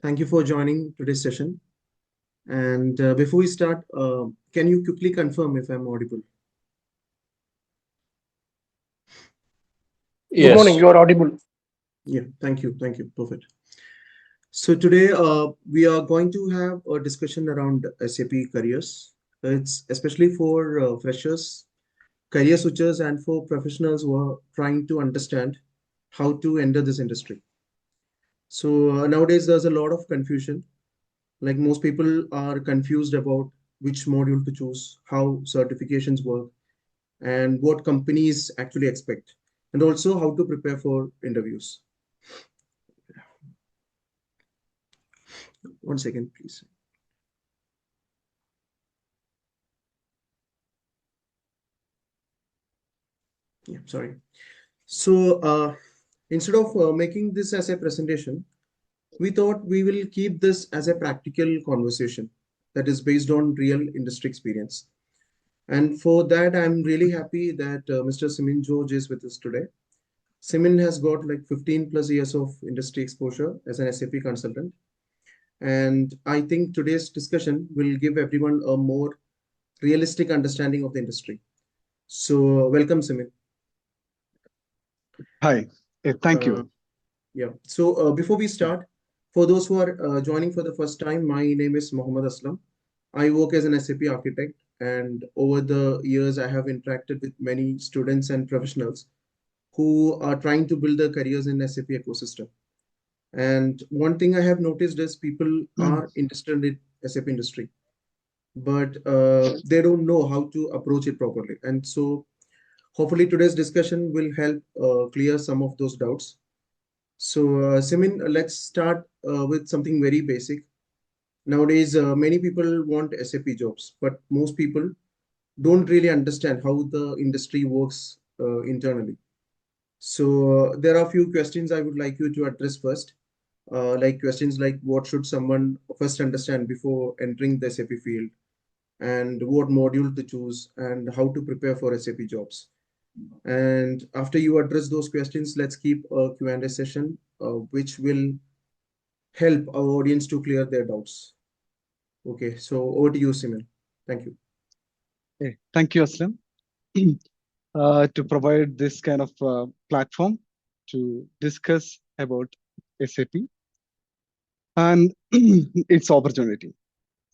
Thank you for joining today's session. And before we start, can you quickly confirm if I'm audible? Good morning. Yes. You are audible. Yeah, thank you. Thank you. Perfect. So today we are going to have a discussion around SAP careers. It's especially for freshers, career switchers, and for professionals who are trying to understand how to enter this industry. So nowadays there's a lot of confusion. Like most people are confused about which module to choose, how certifications work, and what companies actually expect, and also how to prepare for interviews. One second, please. Yeah, sorry. So instead of making this as a presentation, we thought we will keep this as a practical conversation that is based on real industry experience. And for that, I'm really happy that Mr. Simin George is with us today. Simin has got like 15 plus years of industry exposure as an SAP consultant. And I think today's discussion will give everyone a more realistic understanding of the industry. So, welcome, Simin. Hi. Thank Uh, you. yeah. So, before we start, for those who are joining for the first time, my name is Mohammed Aslam. I work as an SAP architect, and over the years, I have interacted with many students and professionals who are trying to build their careers in SAP ecosystem. And one thing I have noticed is people are interested in SAP industry, but they don't know how to approach it properly. And so, hopefully, today's discussion will help clear some of those doubts. So, Simin, let's start with something very basic. Nowadays, many people want SAP jobs, but most people don't really understand how the industry works internally. So, there are a few questions I would like you to address first. Like questions like what should someone first understand before entering the SAP field, and what module to choose, and how to prepare for SAP jobs. And after you address those questions, let's keep a Q&A session, which will help our audience to clear their doubts. Okay, so over to you, Simon. Thank you. Thank you, Aslam, to provide this kind of platform to discuss about SAP and its opportunity.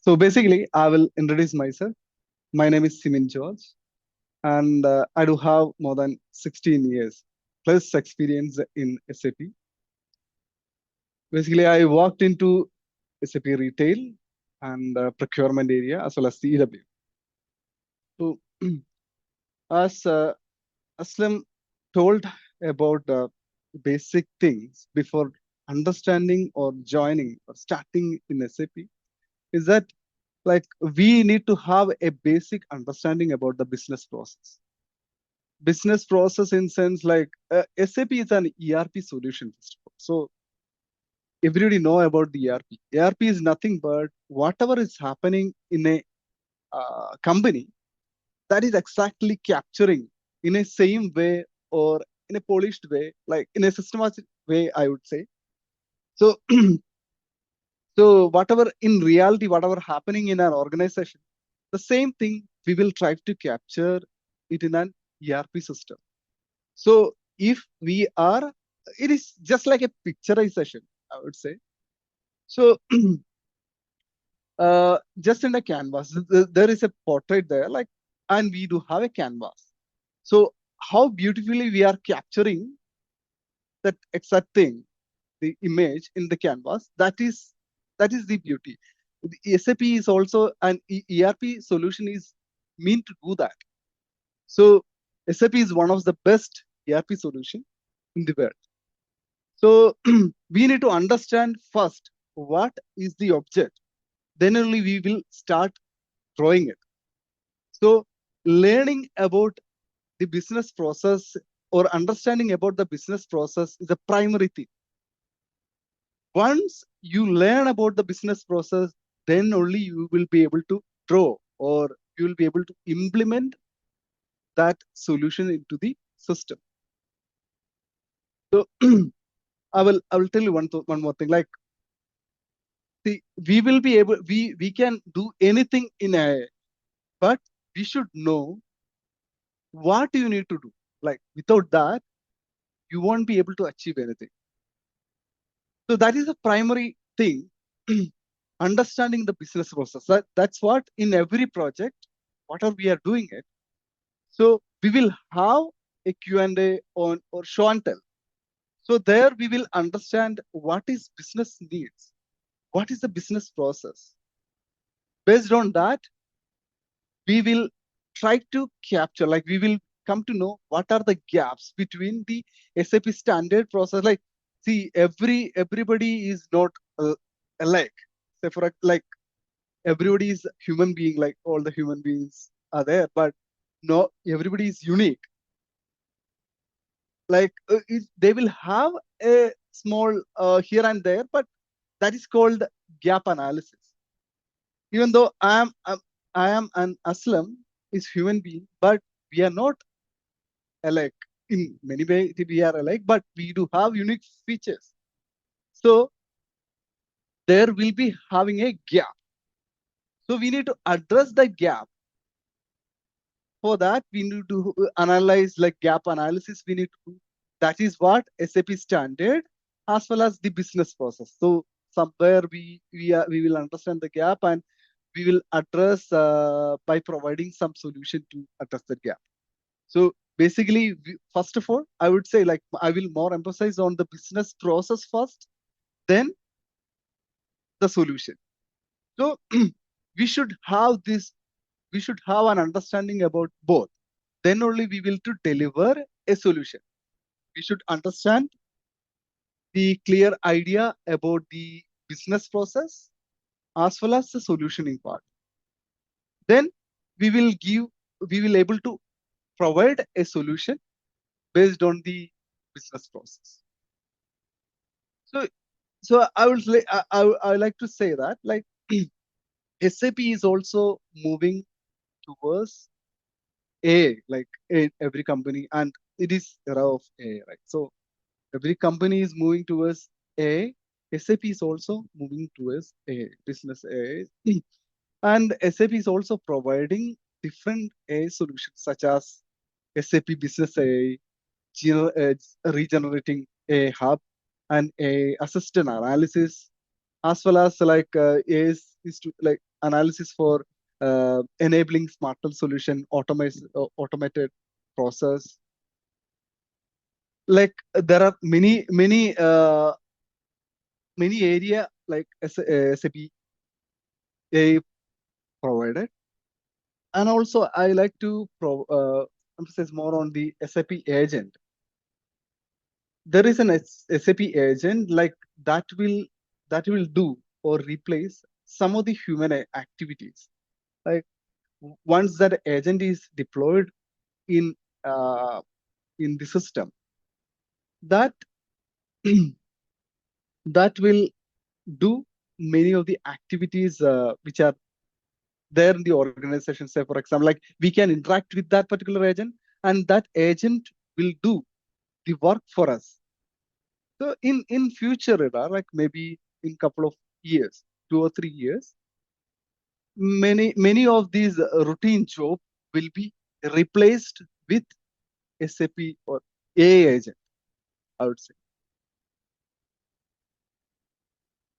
So basically, I will introduce myself. My name is Simin George, and I do have more than 16 years plus experience in SAP. Basically, I worked into SAP retail and procurement area as well as CW. So, as Aslam told about the basic things before understanding or joining or starting in SAP, is that like we need to have a basic understanding about the business process. Business process in sense like SAP is an ERP solution. First of all. So everybody know about the ERP. ERP is nothing but whatever is happening in a company that is exactly capturing in a same way or in a polished way, like in a systematic way, I would say. So, so whatever in reality, whatever happening in an organization, the same thing we will try to capture it in an ERP system. So if we are, it is just like a picturization, I would say. So just in a canvas, there is a portrait there, like, and we do have a canvas. So how beautifully we are capturing that exact thing, the image in the canvas, that is the beauty. The SAP is also an ERP solution is meant to do that. So SAP is one of the best ERP solution in the world. So we need to understand first what is the object. Then only we will start drawing it. So learning about the business process or understanding about the business process is a primary thing. Once you learn about the business process, then only you will be able to draw or you will be able to implement that solution into the system. So I will tell you one more thing. Like See, we will be able, we can do anything in AI, but we should know what you need to do. Like without that, you won't be able to achieve anything. So that is the primary thing. Understanding the business process. That's what in every project, whatever we are doing it. So we will have a Q&A on or show and tell. So there we will understand what is business needs, what is the business process. Based on that, we will try to capture, like we will come to know what are the gaps between the SAP standard process. Like, see, everybody is not alike. Say for like everybody is human being, like all the human beings are there, but no, everybody is unique. Like they will have a small here and there, but that is called gap analysis. Even though I am an Aslam is human being, but we are not alike. In many ways we are alike, but we do have unique features. So there will be having a gap. So we need to address the gap. For that, we need to analyze like gap analysis. We need to, that is what SAP standard as well as the business process. So somewhere we will understand the gap and we will address by providing some solution to address the gap. So basically, first of all, I would say like I will more emphasize on the business process first, then the solution. So we should have this, we should have an understanding about both. Then only we will to deliver a solution. We should understand the clear idea about the business process as well as the solutioning part. Then we will able to provide a solution based on the business process. So I would say I like to say that like SAP is also moving towards AI, like in every company, and it is era of AI, right? So every company is moving towards AI. SAP is also moving towards AI, business AI. And SAP is also providing different AI solutions such as SAP Business AI, regenerating a hub, and a assistant analysis, as well as like is to like analysis for enabling smarter solution, automated process. Like there are many area like SAP AI provided, and also I like to emphasize more on the SAP agent. There is an SAP agent like that will do or replace some of the human activities. Like once that agent is deployed in uh, in the system, that that will do many of the activities which are there in the organization. Say for example, like we can interact with that particular agent, and that agent will do the work for us. So in future era, like maybe in couple of years, 2 or 3 years, many of these routine job will be replaced with SAP or AI agent, I would say.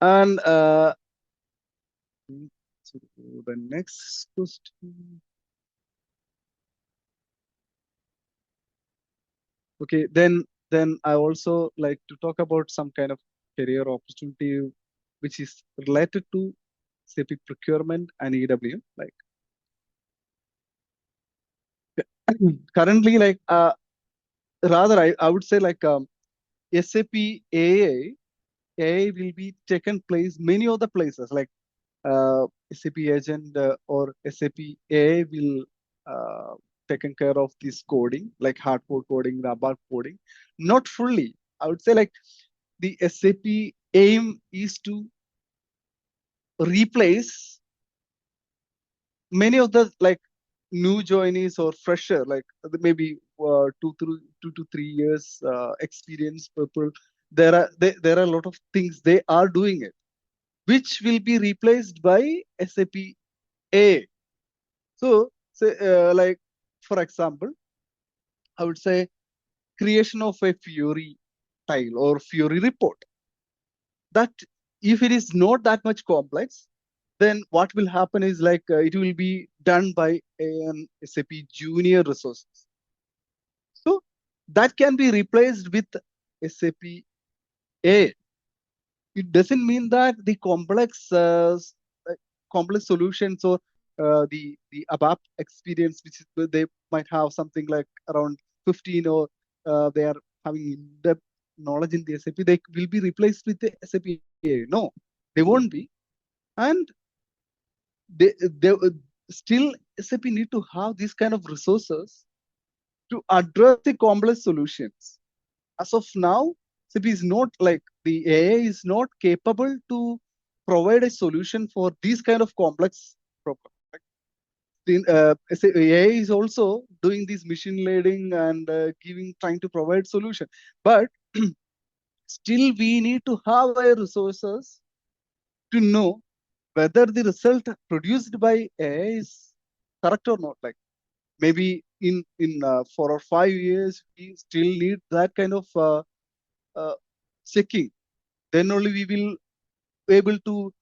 And so the next question. Okay, then I also like to talk about some kind of career opportunity which is related to SAP procurement and EWM. Like currently, like rather I would say like SAP AI will be taken place many other places like SAP agent or SAP AI will taken care of this coding like hardcore coding, the above coding, not fully. I would say like the SAP aim is to replace many of the like new joinees or fresher, like maybe 2 to 3 years experience people. There are a lot of things they are doing it, which will be replaced by SAP A. So, say, like, for example, I would say creation of a Fiori tile or Fiori report. That if it is not that much complex, then what will happen is like it will be done by an SAP junior resources. So that can be replaced with SAP A. It doesn't mean that the complex solutions or the ABAP experience, which is, they might have something like around 15, or they are having in-depth knowledge in the SAP, they will be replaced with the SAP A. No, they won't be. And they still SAP need to have these kind of resources to address the complex solutions. As of now, SAP is not like the AI is not capable to provide a solution for these kind of complex problems. AI is also doing this machine learning and trying to provide solution, but still we need to have a resources to know whether the result produced by AI is correct or not. Like maybe in 4 or 5 years, we still need that kind of uh, checking. Then only we will be able to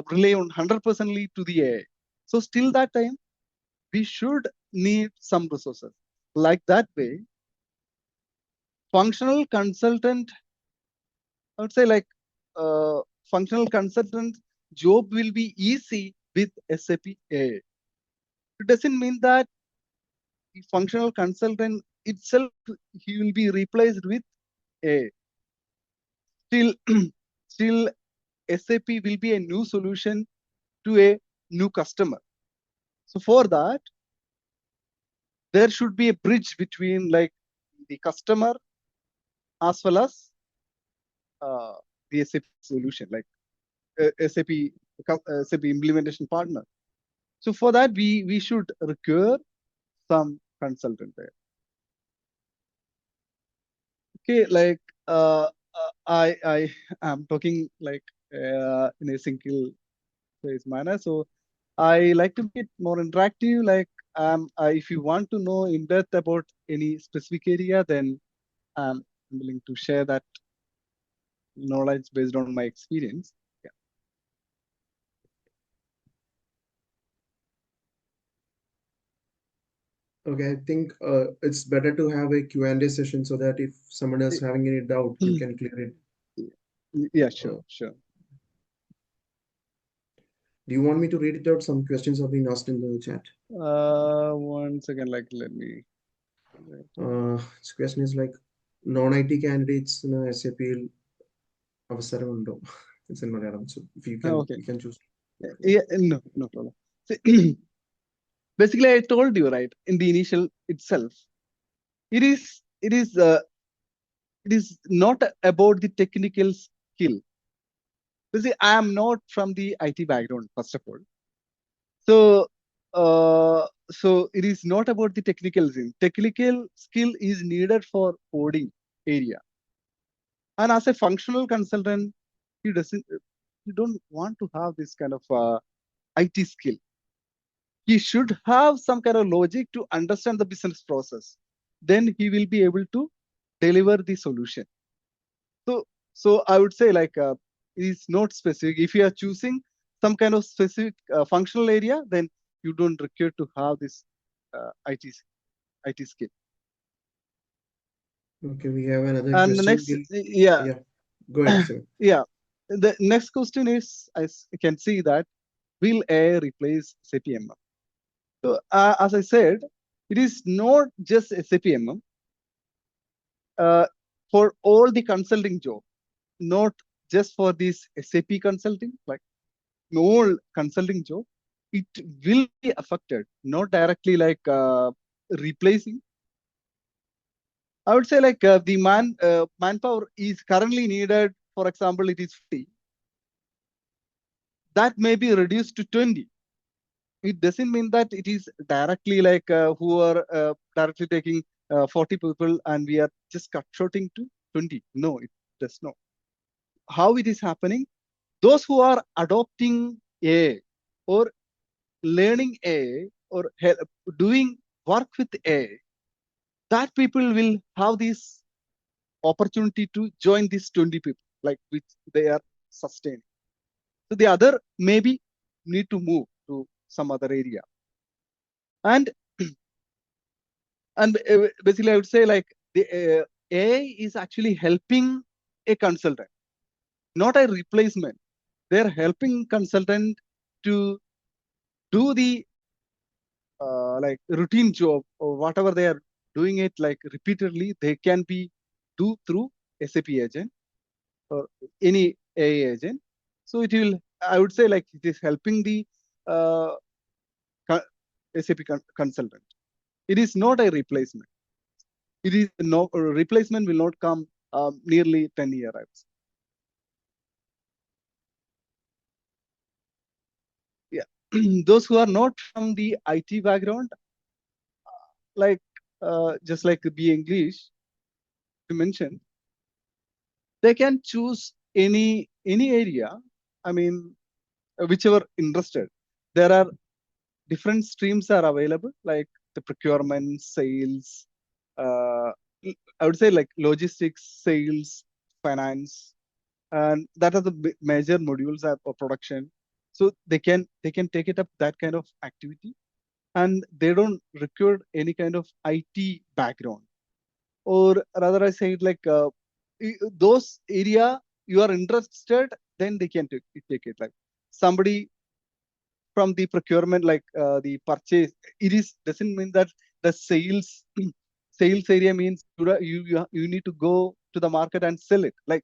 rely on 100% to the AI. So still that time, we should need some resources. Like that way, functional consultant, I would say like functional consultant job will be easy with SAP AI. It doesn't mean that the functional consultant itself, he will be replaced with AI. Still, still SAP will be a new solution to a new customer. So for that, there should be a bridge between like the customer as well as uh, the SAP solution, like SAP implementation partner. So for that, we should require some consultant there. Okay, like I am talking like in a single phase manner. So I like to make it more interactive. Like if you want to know in depth about any specific area, then I'm willing to share that knowledge based on my experience. Yeah. Okay, I think it's better to have a Q&A session so that if someone else having any doubt, you can clear it. Yeah, sure, Uh, sure. do you want me to read it out? Some questions have been asked in the chat. One second, like let me. This question is like non-IT candidates in SAP യിൽ അവസരമുണ്ടോ? It's in Malayalam, so if you can, Okay. you can choose. Yeah, no problem. So, basically, I told you right in the initial itself. It is it is uh, it is not about the technical skill. You see, I am not from the IT background, first of all. So, so it is not about the technical thing. Technical skill is needed for coding area. And as a functional consultant, he doesn't, you don't want to have this kind of IT skill. He should have some kind of logic to understand the business process. Then he will be able to deliver the solution. So, so I would say like it is not specific. If you are choosing some kind of specific functional area, then you don't require to have this IT skill. Okay, we have another And the question. next, yeah, Yeah, go ahead, sir. yeah. The next question is, I can see that will AI replace SAP? So as I said, it is not just SAP uh, for all the consulting job, not just for this SAP consulting, like all consulting job, it will be affected, not directly like replacing. I would say like the manpower is currently needed. For example, it is 50. That may be reduced to 20. It doesn't mean that it is directly like who are directly taking 40 people and we are just cut shorting to 20. No, it does not. How it is happening? those who are adopting AI or learning AI or doing work with AI, that people will have this opportunity to join these 20 people, like which they are sustaining. So the other maybe need to move to some other area. And basically I would say like the AI is actually helping a consultant, not a replacement. They're helping consultant to do the like routine job or whatever they are doing it like repeatedly. They can be do through SAP agent or any AI agent. So it will, I would say like it is helping the uh, SAP consultant. It is not a replacement. It is no replacement will not come nearly 10 years. Yeah, those who are not from the IT background, like just like be English to mention, they can choose any area. I mean, whichever interested. There are different streams are available, like the procurement, sales. Uh, I would say like logistics, sales, finance, and that are the major modules of production. So they can take it up that kind of activity, and they don't require any kind of IT background. Or rather, I say it like those area you are interested, then they can take it. Like somebody from the procurement, like the purchase, it is doesn't mean that the sales sales area means you need to go to the market and sell it. Like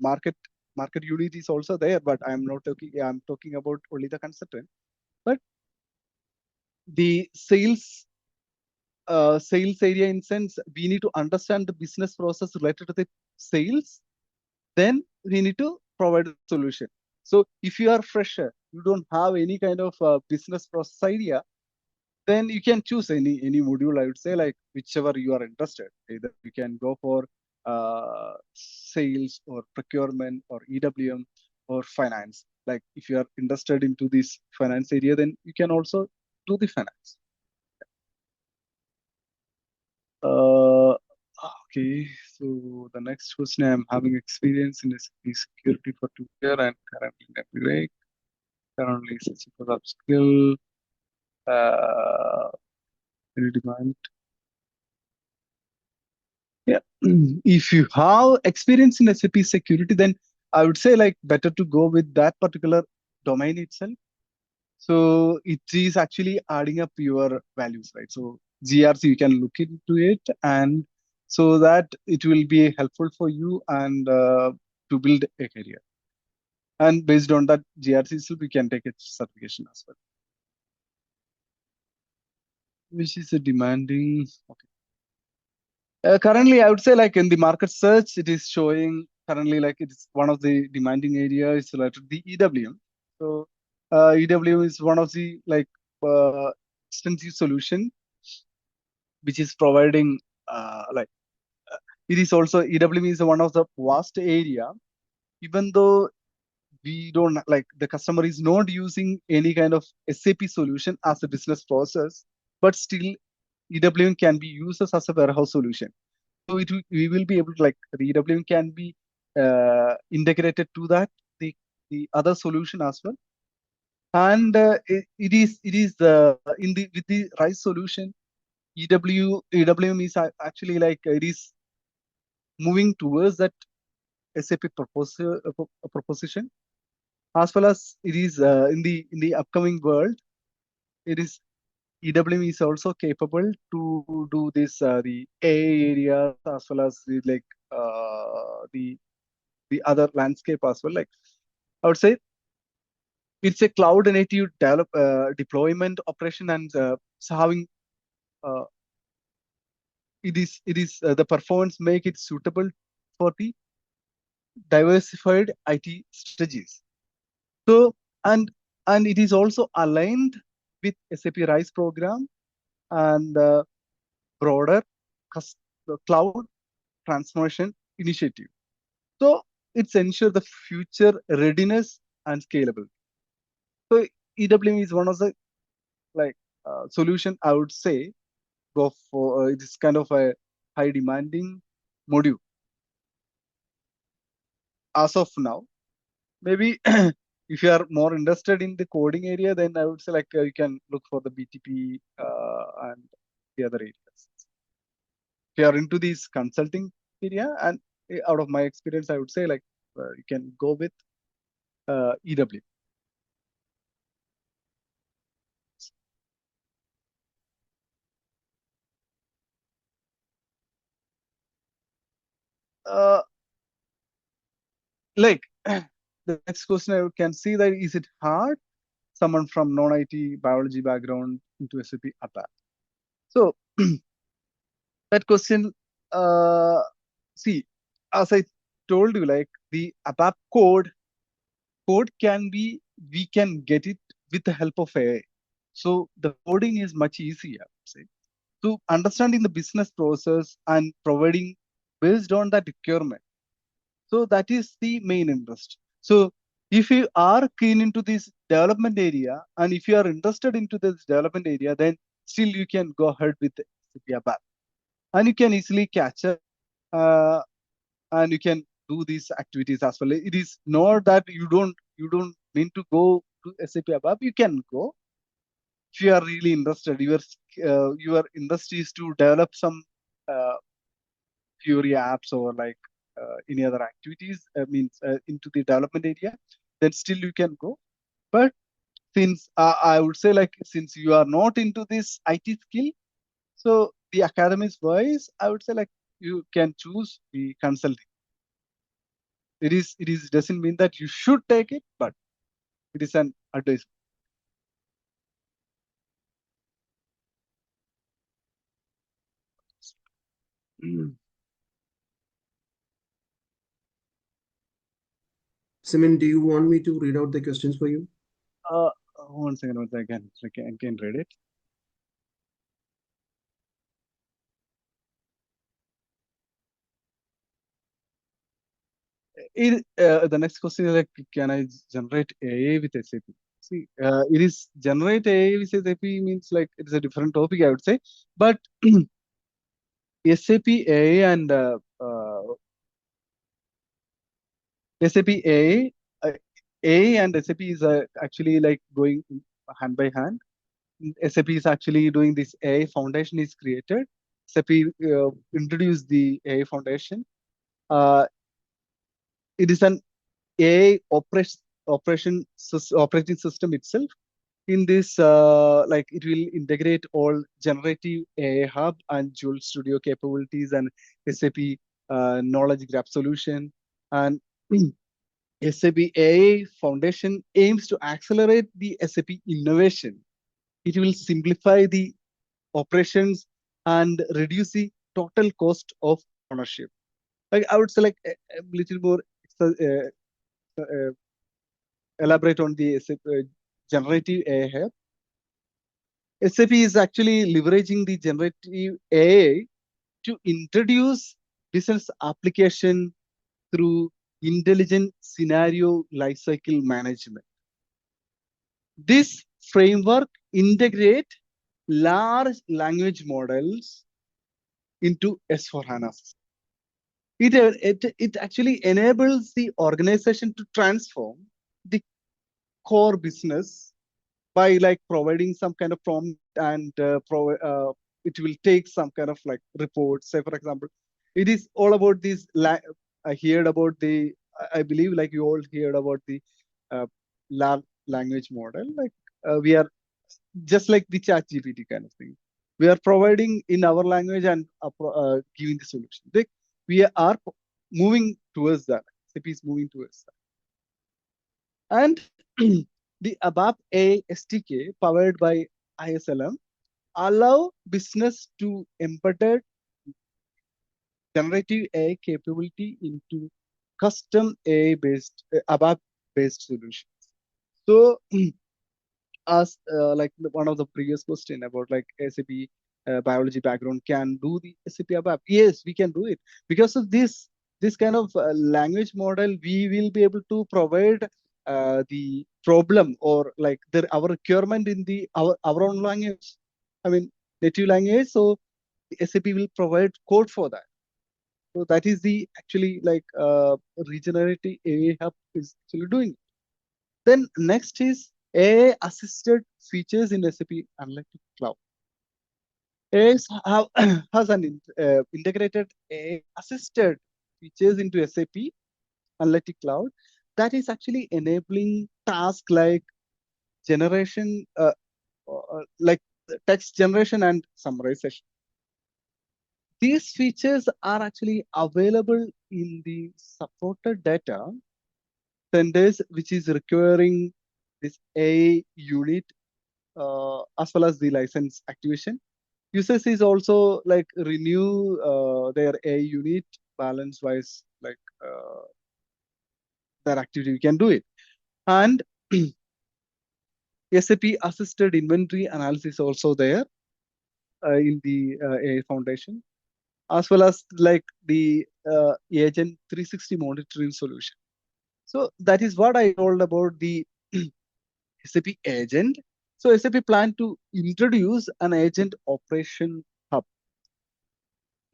market market unit is also there, but I'm not talking. I'm talking about only the consultant. But the sales area in sense we need to understand the business process related to the sales, then we need to provide a solution. So if you are fresher, you don't have any kind of business process idea, then you can choose any module. I would say like whichever you are interested. Either you can go for sales or procurement or EWM or finance. Like if you are interested into this finance area, then you can also do the finance. Uh, okay, so the next question, I'm having experience in SAP security for 2 years and currently in a break. Currently searching for upskill. Any demand? Yeah. If you have experience in SAP security, then I would say like better to go with that particular domain itself. So it is actually adding up your values, right? So GRC, you can look into it, and so that it will be helpful for you and to build a career. And based on that GRC, so we can take a certification as well. Which is a demanding. Okay. Currently, I would say like in the market search, it is showing currently like it's one of the demanding areas related to the EWM. So EWM is one of the like extensive solution which is providing like it is also EWM is one of the vast area. Even though we don't like the customer is not using any kind of SAP solution as a business process, but still EWM can be used as a warehouse solution. So we will be able to like the EWM can be integrated to that the other solution as well. And it is in the with the right solution, EWM is actually like it is moving towards that SAP proposition, as well as it is in the upcoming world. It is EWM is also capable to do this the AI areas as well as the other landscape as well. Like I would say, it's a cloud native deployment operation, and so having uh, it is the performance make it suitable for the diversified IT strategies. So and and it is also aligned with SAP RISE program and broader cloud transformation initiative. So it's ensure the future readiness and scalable. So EWM is one of the like solution I would say go for it is kind of a high demanding module as of now. Maybe if you are more interested in the coding area, then I would say like you can look for the BTP and the other areas. If you are into this consulting area, and out of my experience, I would say like you can go with EW. Uh, like the next question I can see that is it hard someone from non-IT biology background into SAP ABAP? So that question, uh, see, as I told you, like the ABAP code can be, we can get it with the help of AI. So the coding is much easier, I would say. So understanding the business process and providing based on that requirement. So that is the main interest. So if you are keen into this development area and if you are interested into this development area, then still you can go ahead with SAP ABAP and you can easily catch up uh, and you can do these activities as well. It is not that you don't mean to go to SAP ABAP. You can go if you are really interested. Your interest is to develop some uh, Fury apps or like any other activities. Means into the development area, then still you can go. But since I would say like since you are not into this IT skill, so the academics wise, I would say like you can choose the consulting. It is doesn't mean that you should take it, but it is an advice. Simin, do you want me to read out the questions for you? Uh, One second, I can read it. The next question is like, can I generate AI with SAP? See, it is generate AI with SAP means like it is a different topic, I would say. But SAP AI and SAP AI, AI and SAP is actually like going hand by hand. SAP is actually doing this AI foundation is created. SAP introduced the AI foundation. Uh, it is an AI operating system itself. In this, like it will integrate all generative AI hub and Joule Studio capabilities and SAP knowledge graph solution. And SAP AI Foundation aims to accelerate the SAP innovation. It will simplify the operations and reduce the total cost of ownership. Like I would say, like a little more uh, uh, elaborate on the generative AI here. SAP is actually leveraging the generative AI to introduce business application through intelligent scenario lifecycle management. This framework integrate large language models into S4HANA. It actually enables the organization to transform the core business by like providing some kind of prompt and it will take some kind of like report. Say for example, it is all about this. I heard about the. I believe like you all heard about the uh, language model. Like we are just like the chat GPT kind of thing. We are providing in our language and giving the solution. Like, we are moving towards that. SAP is moving towards that. And the ABAP A SDK powered by ISLM allow business to embed generative AI capability into custom AI based ABAP based solutions. So as like one of the previous question about like SAP biology background can do the SAP ABAP. Yes, we can do it because of this kind of language model. We will be able to provide the problem or like our requirement in our own language. I mean native language. So SAP will provide code for that. So that is the actually like regenerative AI hub is actually doing. Then next is AI assisted features in SAP Analytics Cloud. AI have, has an integrated AI assisted features into SAP Analytics Cloud that is actually enabling tasks like generation, like text generation and summarization. These features are actually available in the supported data centers, which is requiring this AI unit as well as the license activation. Users is also like renew their AI unit balance wise, like their activity, we can do it. And SAP assisted inventory analysis also there in the AI foundation, as well as like the agent 360 monitoring solution. So that is what I told about the SAP agent. So SAP plan to introduce an agent operation hub,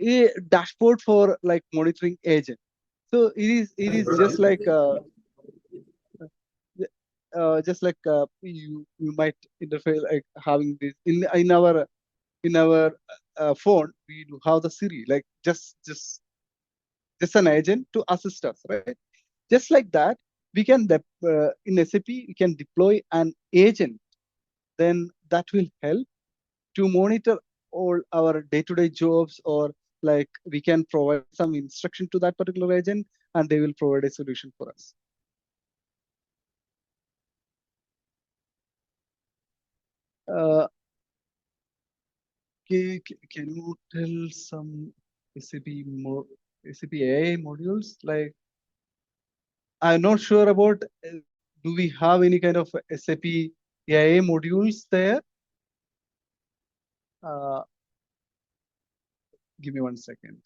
a dashboard for like monitoring agent. So it is just like you might interface like having this in our phone. We do have the Siri, like just an agent to assist us, right? Just like that, we can in SAP we can deploy an agent. Then that will help to monitor all our day-to-day jobs, or like we can provide some instruction to that particular agent, and they will provide a solution for us. Uh, can you tell some SAP more SAP AI modules? Like I'm not sure about. Do we have any kind of SAP AI modules there? Uh, Give me 1 second.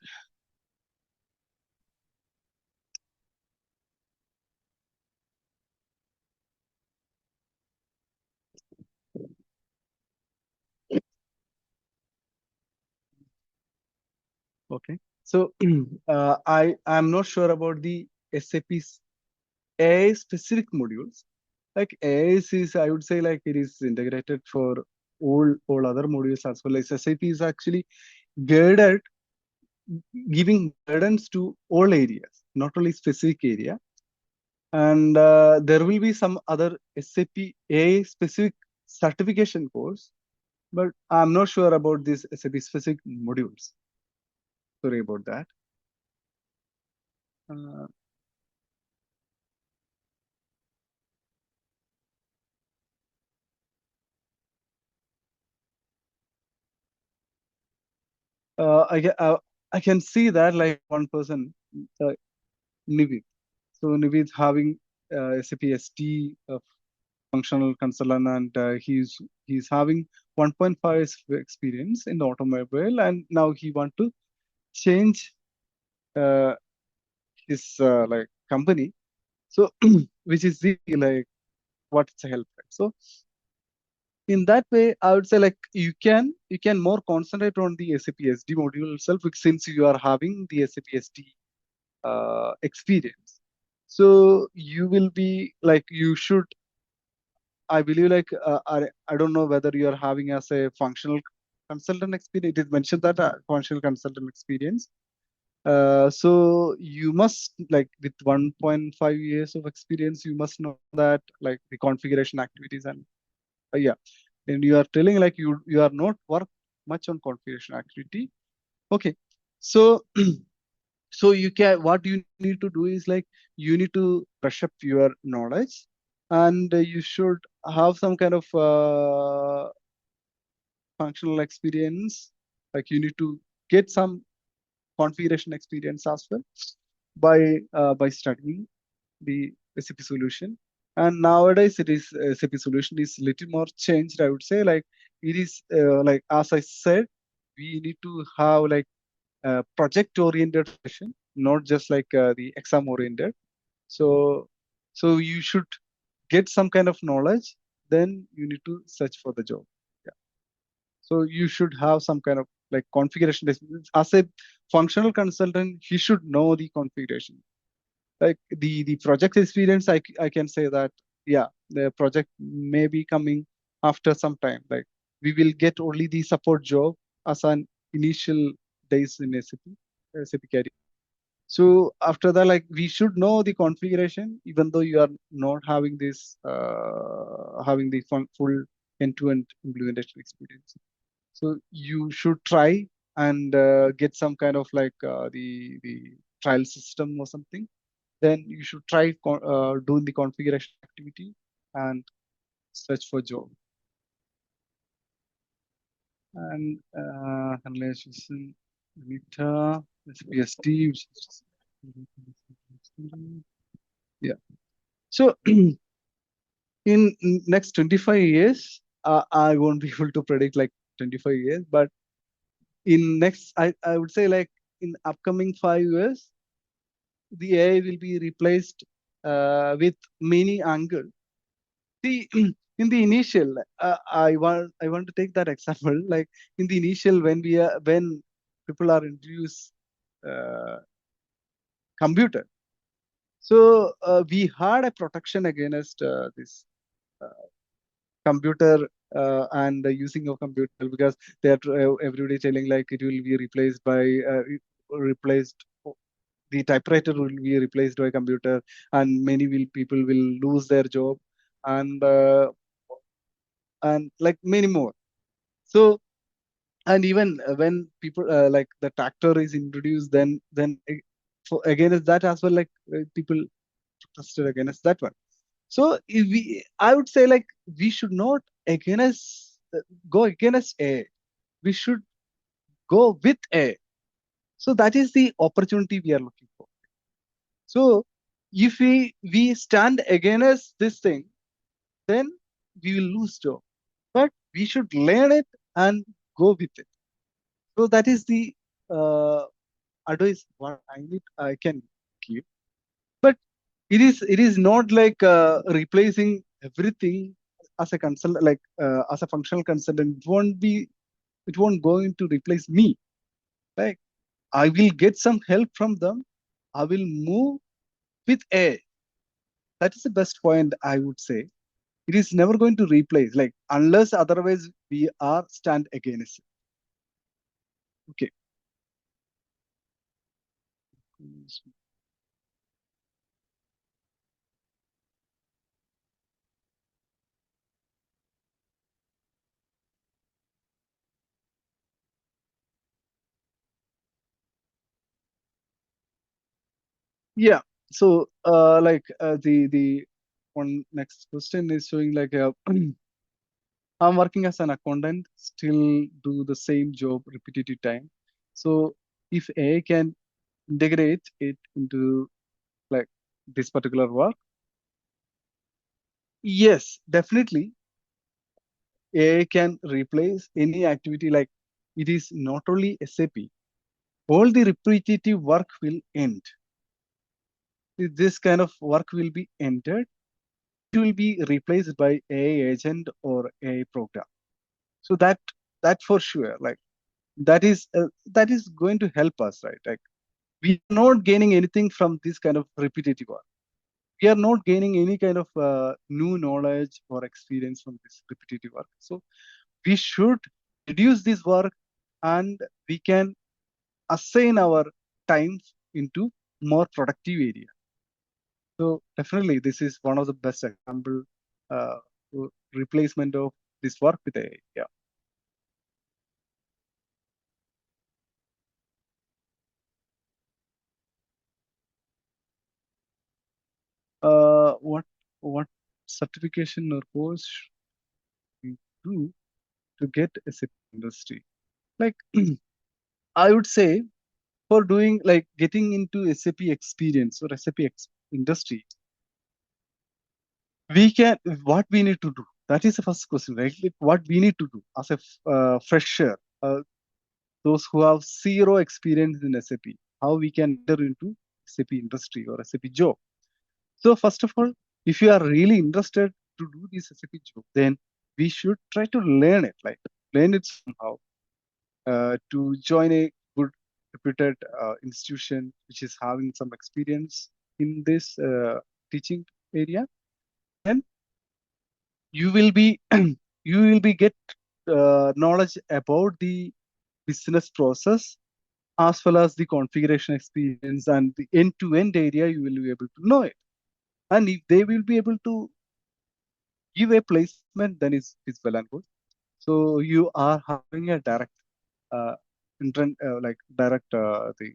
Okay. So I'm not sure about the SAP's AI specific modules. Like AI is I would say like it is integrated for all other modules as well as SAP is actually guided, giving guidance to all areas, not only specific area. And there will be some other SAP AI specific certification course, but I'm not sure about these SAP specific modules. Sorry about that. Uh, I can see that like one person, uh, Nivid. So Nivid having SAP ST functional consultant, and he's having 1.5 years of experience in the automobile, and now he want to change uh, his like company. So which is the like what's help. Right? So in that way, I would say like you can more concentrate on the SAP SD module itself, since you are having the SAP SD experience. So you will be like you should. I believe like I don't know whether you are having as a functional consultant experience. It is mentioned that functional consultant experience. So you must like with 1.5 years of experience, you must know that like the configuration activities and yeah. And you are telling like you are not work much on configuration activity. Okay, so so you can what you need to do is like you need to brush up your knowledge, and you should have some kind of functional experience. Like you need to get some configuration experience as well by studying the SAP solution. And nowadays it is SAP solution is little more changed, I would say. Like it is like as I said, we need to have like project oriented session, not just like the exam oriented. So so you should get some kind of knowledge, then you need to search for the job. Yeah. So you should have some kind of like configuration. As a functional consultant, he should know the configuration. Like the project experience, I can say that yeah, the project may be coming after some time. Like we will get only the support job as an initial days in SAP career. So after that, like we should know the configuration, even though you are not having this having the full end-to-end implementation experience. So you should try and get some kind of like the trial system or something. Then you should try doing the configuration activity and search for job. And analysis, Vita, SPST. Yeah. So in next 25 years, I won't be able to predict like 25 years, but in next, I would say like in upcoming 5 years, the AI will be replaced with many angles. See, in the initial, I want to take that example. Like in the initial, when people are introduced computer, so we had a protection against this computer and the using of computer, because they're everybody telling like it will be replaced by replaced the typewriter will be replaced by computer, and many will people will lose their job, and like many more. So and even when people like the tractor is introduced, then for against that as well, like people protested against that one. So if I would say like we should not against go against A. We should go with A. So that is the opportunity we are looking for. So if we stand against this thing, then we will lose job. But we should learn it and go with it. So that is the uh, advice what I can give. But it is not like replacing everything as a consultant, like as a functional consultant. It won't going to replace me. Like I will get some help from them. I will move with A. That is the best point I would say. It is never going to replace, like unless otherwise we are stand against it. Okay. Yeah. So like the one next question is showing like I'm working as an accountant, still do the same job repetitive time. So if AI can integrate it into like this particular work, yes, definitely AI can replace any activity. Like it is not only SAP, all the repetitive work will end. This kind of work will be ended. It will be replaced by AI agent or AI program. So that for sure, like that is going to help us, right? Like we are not gaining anything from this kind of repetitive work. We are not gaining any kind of new knowledge or experience from this repetitive work. So we should reduce this work, and we can assign our time into more productive area. So definitely, this is one of the best example uh, replacement of this work with AI. Yeah. What certification or course should we do to get SAP industry? Like I would say for doing like getting into SAP experience or SAP industry, we can what we need to do. That is the first question, right? Like, what we need to do as a fresher, those who have zero experience in SAP, how we can enter into SAP industry or SAP job. So first of all, if you are really interested to do this SAP job, then we should try to learn it, like learn it somehow, to join a good reputed institution which is having some experience in this teaching area. Then you will be you will be get knowledge about the business process as well as the configuration experience and the end-to-end area. You will be able to know it, and if they will be able to give a placement, then it's well and good. So you are having a direct uh, like direct the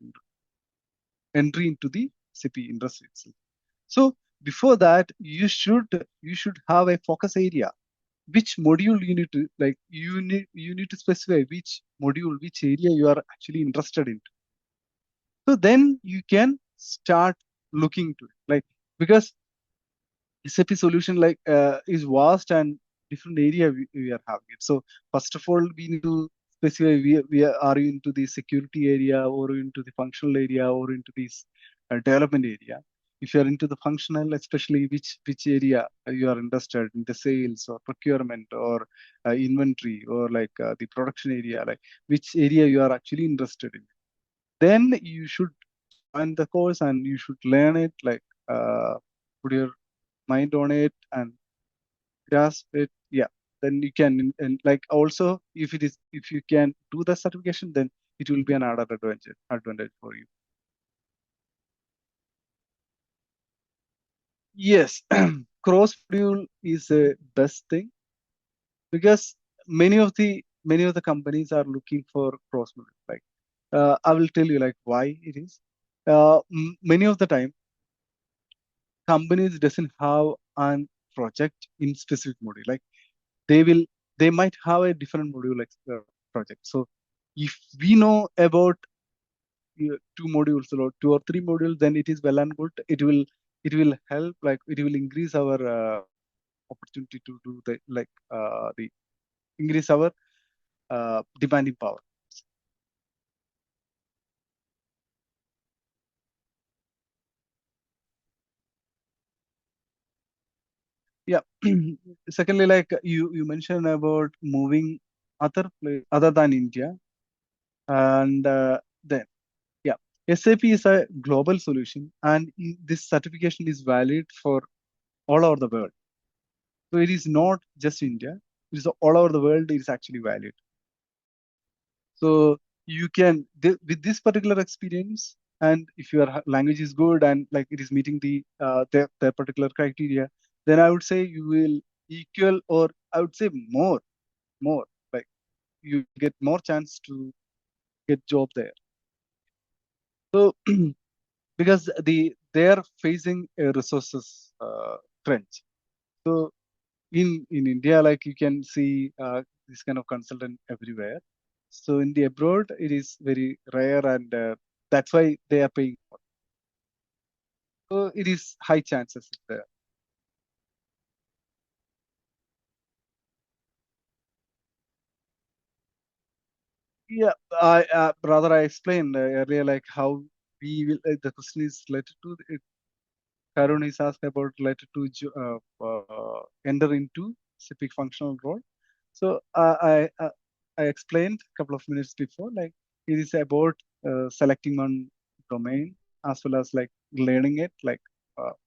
entry into the SAP industry itself. So before that, you should have a focus area. Which module you need to, like, you need to specify which module, which area you are actually interested in. So then you can start looking to it, like, because SAP solution is vast and different area we are having it. So first of all, we need to specify are you into the security area or into the functional area or into this development area. If you are into the functional, especially which area you are interested in, the sales or procurement or inventory or like the production area, like which area you are actually interested in, then you should join the course and you should learn it, like put your mind on it and grasp it. Yeah, then you can, and like also if you can do the certification, then it will be an added advantage for you. Yes, cross module is a best thing because many of the companies are looking for cross module. Like I will tell you like why it is. Many of the time companies doesn't have an project in specific module. Like they will they might have a different module like project. So if we know about two modules or two or three modules, then it is well and good. It will help, like it will increase our opportunity to do the increase our demanding power. Yeah. Secondly, like you mentioned about moving other than India, and then yeah, SAP is a global solution, and this certification is valid for all over the world. So it is not just India; it is all over the world. It is actually valid. So you can with this particular experience, and if your language is good and like it is meeting their particular criteria, then I would say you will equal, or I would say more like you get more chance to get job there. So because they are facing a resources crunch. So in India, like you can see this kind of consultant everywhere. So in the abroad, it is very rare, and that's why they are paying more. So it is high chances there. Yeah, I rather I explained earlier like how we will. The question is related to it. Karun is asked about related to enter into specific functional role. So I explained a couple of minutes before, like it is about selecting one domain as well as like learning it. Like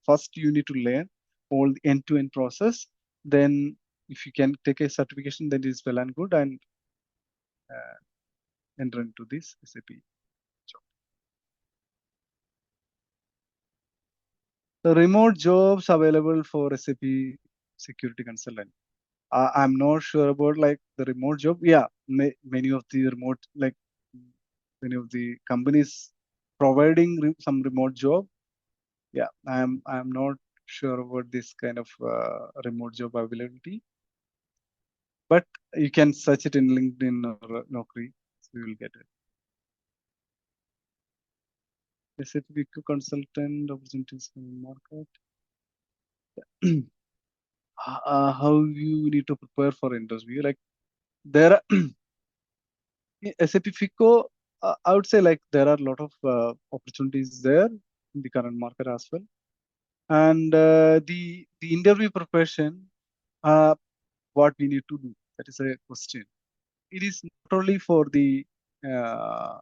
first you need to learn all the end-to-end process. Then if you can take a certification, then it is well and good, and uh, enter into this SAP job. The remote jobs available for SAP security consultant. I'm not sure about like the remote job. Yeah, many of the remote, like many of the companies providing some remote job. Yeah, I'm not sure about this kind of remote job availability, but you can search it in LinkedIn or Naukri, so you will get it. SAP consultant opportunities in the market. How you need to prepare for interview? Like there are SAP FICO, I would say like there are a lot of opportunities there in the current market as well. And the interview preparation, what we need to do, that is a question. It is not only for the uh,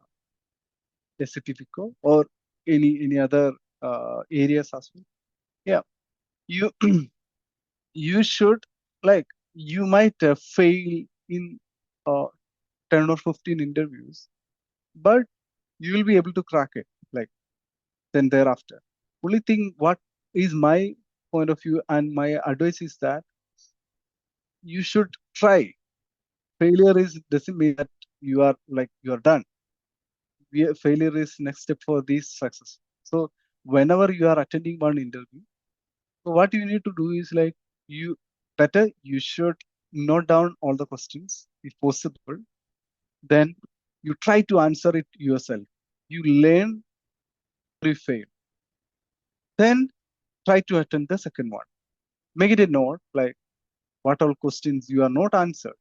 SAP FICO or any other areas as well. Yeah, you you should, like, you might fail in uh, 10 or 15 interviews, but you will be able to crack it, like, then thereafter. Only thing, what is my point of view and my advice is that you should try. Failure is doesn't mean that you are, like, you are done. Failure is next step for this success. So whenever you are attending one interview, so what you need to do is, like, you better you should note down all the questions if possible. Then you try to answer it yourself. You learn, you fail. Then try to attend the second one. Make it a note, like, what all questions you are not answered.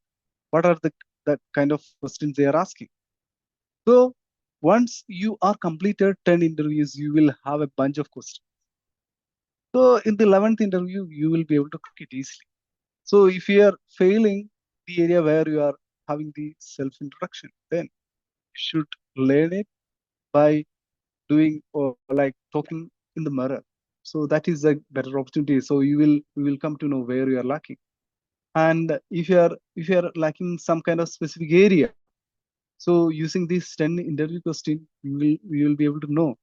What are the that kind of questions they are asking. So once you are completed 10 interviews, you will have a bunch of questions. So in the 11th interview, you will be able to crack it easily. So if you are failing the area where you are having the self-introduction, then you should learn it by doing, or like talking in the mirror. So that is a better opportunity. So you will come to know where you are lacking. And if you are lacking some kind of specific area, so using this 10 interview question, you will be able to know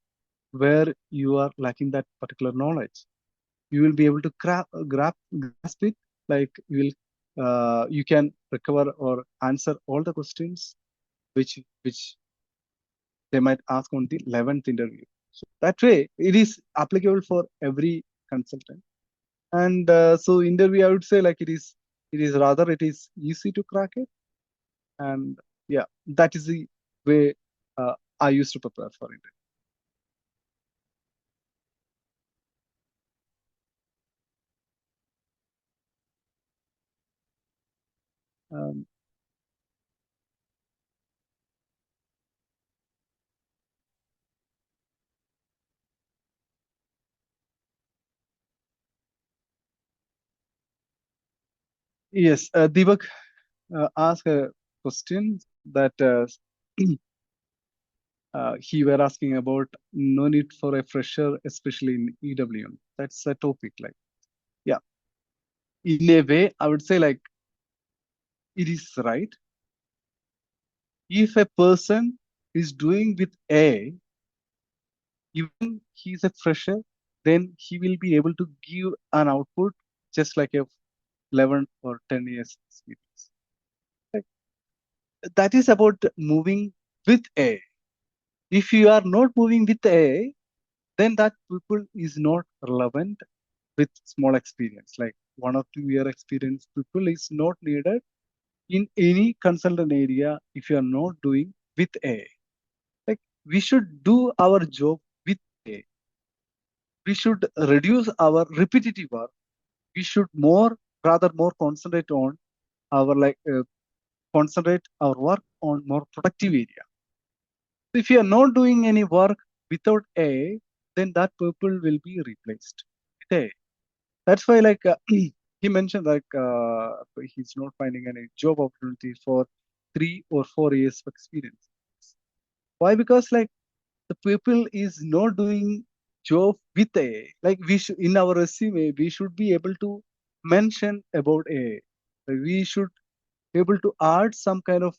where you are lacking that particular knowledge. You will be able to grasp it, like, you can recover or answer all the questions which they might ask on the 11th interview. So that way it is applicable for every consultant. And so interview, I would say, like, it is easy to crack it. And yeah, that is the way I used to prepare for it. um, yes, Deepak asked a question that he were asking about no need for a fresher, especially in EWM. That's a topic, like, yeah, in a way, I would say, like, it is right. If a person is doing with A, even he is a fresher, then he will be able to give an output just like a 11 or 10 years experience. Like, that is about moving with A. If you are not moving with A, then that people is not relevant with small experience. Like 1 or 2 year experience people is not needed in any consultant area if you are not doing with A. Like, we should do our job with A. We should reduce our repetitive work. We should more concentrate on our, like, concentrate our work on more productive area. If you are not doing any work without A, then that people will be replaced with A. That's why, like, he mentioned, like, he's not finding any job opportunity for 3 or 4 years of experience. Why? Because, like, the people is not doing job with A. Like, we should, in our resume, we should be able to mention about A. We should be able to add some kind of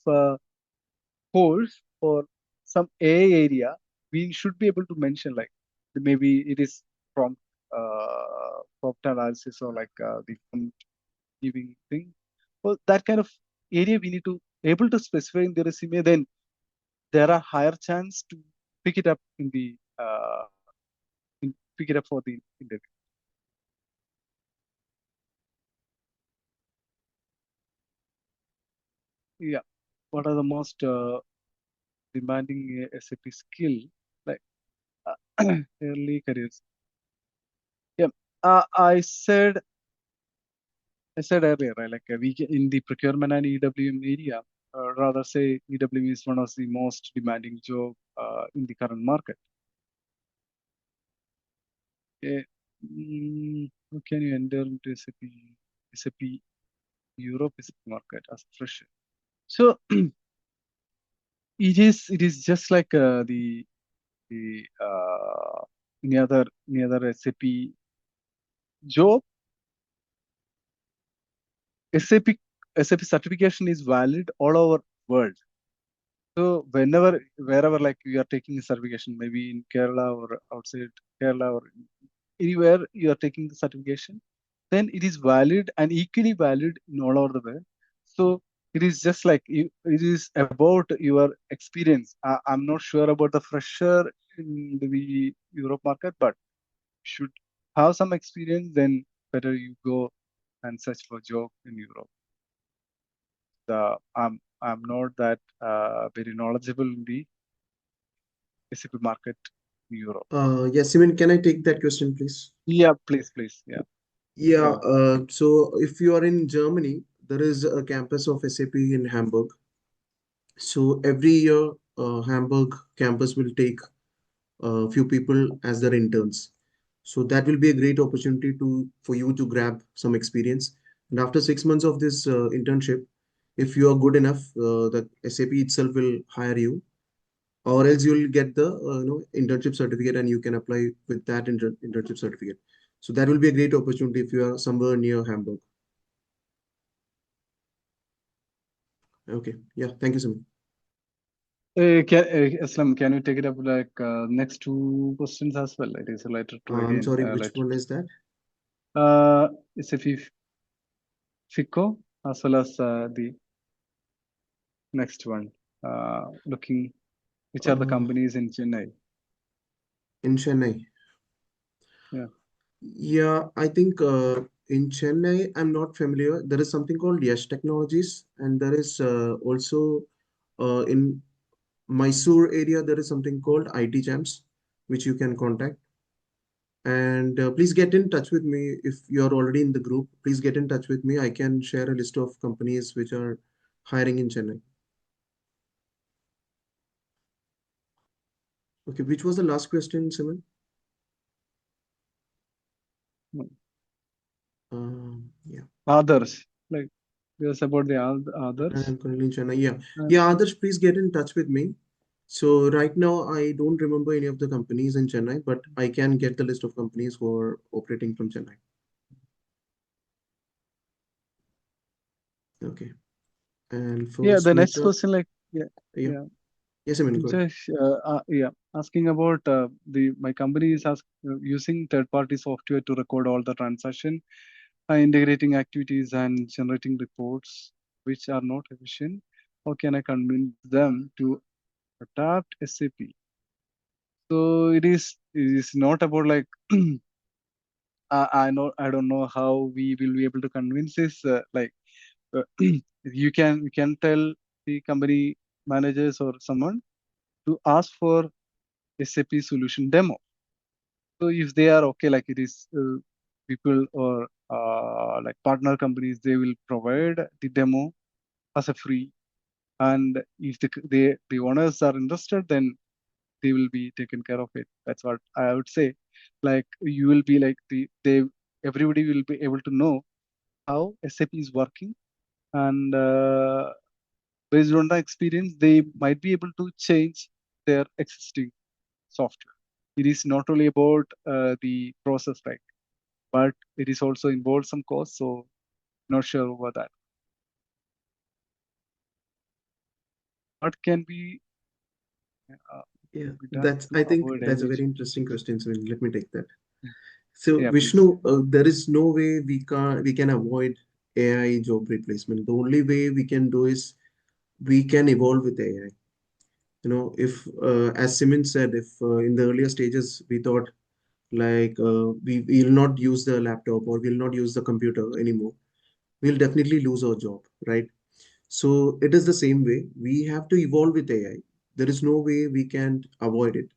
course or some A area. We should be able to mention, like, maybe it is from prompt analysis, or like the prompt giving thing. Well, that kind of area we need to able to specify in the resume. Then there are higher chance to pick it up in the pick it up for the interview. Yeah. What are the most demanding SAP skill, like, early careers? Yeah. I said earlier, right, like, in the procurement and EWM area, rather say EWM is one of the most demanding job in the current market. How can you enter into SAP Europe SAP market as a fresher? So it is just like the any other SAP job. SAP SAP certification is valid all over world. So wherever like you are taking a certification, maybe in Kerala or outside Kerala or anywhere you are taking the certification, then it is valid and equally valid in all over the world. So it is just like it is about your experience. I'm not sure about the fresher in the Europe market, but should have some experience, then better you go and search for job in Europe. I'm not that very knowledgeable in the SAP market in Europe. Yes, Simon, can I take that question, please? Yeah, please. Yeah, Yeah, go ahead. so if you are in Germany, there is a campus of SAP in Hamburg. So every year, Hamburg campus will take a few people as their interns. So that will be a great opportunity to for you to grab some experience. And after 6 months of this internship, if you are good enough, the SAP itself will hire you, or else you will get the internship certificate and you can apply with that internship certificate. So that will be a great opportunity if you are somewhere near Hamburg. Okay, yeah, thank you so much. Aslam, can you take it up like next two questions as well? It is related to I'm again sorry, which related one is that? SAP FICO as well as the next one. Looking which are the uh, companies in Chennai? in Chennai. Yeah. Yeah, I think in Chennai, I'm not familiar. There is something called Yash Technologies, and there is also in Mysore area, there is something called IT Jams, which you can contact. And please get in touch with me if you're already in the group. Please get in touch with me. I can share a list of companies which are hiring in Chennai. Okay, which was the last question, Simon? Hmm. Yeah. Others like there's about the And others. I'm currently in Chennai. Yeah. Uh, Yeah, others, please get in touch with me. So right now, I don't remember any of the companies in Chennai, but I can get the list of companies who are operating from Chennai. Okay. And for yeah, the next Smita, question like yeah. yeah. Yeah. Yes, I mean, go ahead. Just yeah, asking about the my company is using third-party software to record all the transaction, integrating activities and generating reports which are not efficient. How can I convince them to adapt SAP? So it is not about like I don't know how we will be able to convince this like you can tell the company managers or someone to ask for SAP solution demo. So if they are okay, like it is people or like partner companies, they will provide the demo as a free. And if the owners are interested, then they will be taken care of it. That's what I would say. Like you will be like they everybody will be able to know how SAP is working, and based on the experience, they might be able to change their existing software. It is not only about the process, right? But it is also involves some cost. So not sure about that. What can uh, Yeah, be done that's, to I think avoid that's a AI very jobs? interesting question. So let me take that. So Yeah, please. Vishnu, there is no way we can avoid AI job replacement. The only way we can do is we can evolve with AI. If as Simon said, if in the earlier stages we thought like we will not use the laptop or we'll not use the computer anymore, we'll definitely lose our job, right? So it is the same way. We have to evolve with AI. There is no way we can avoid it.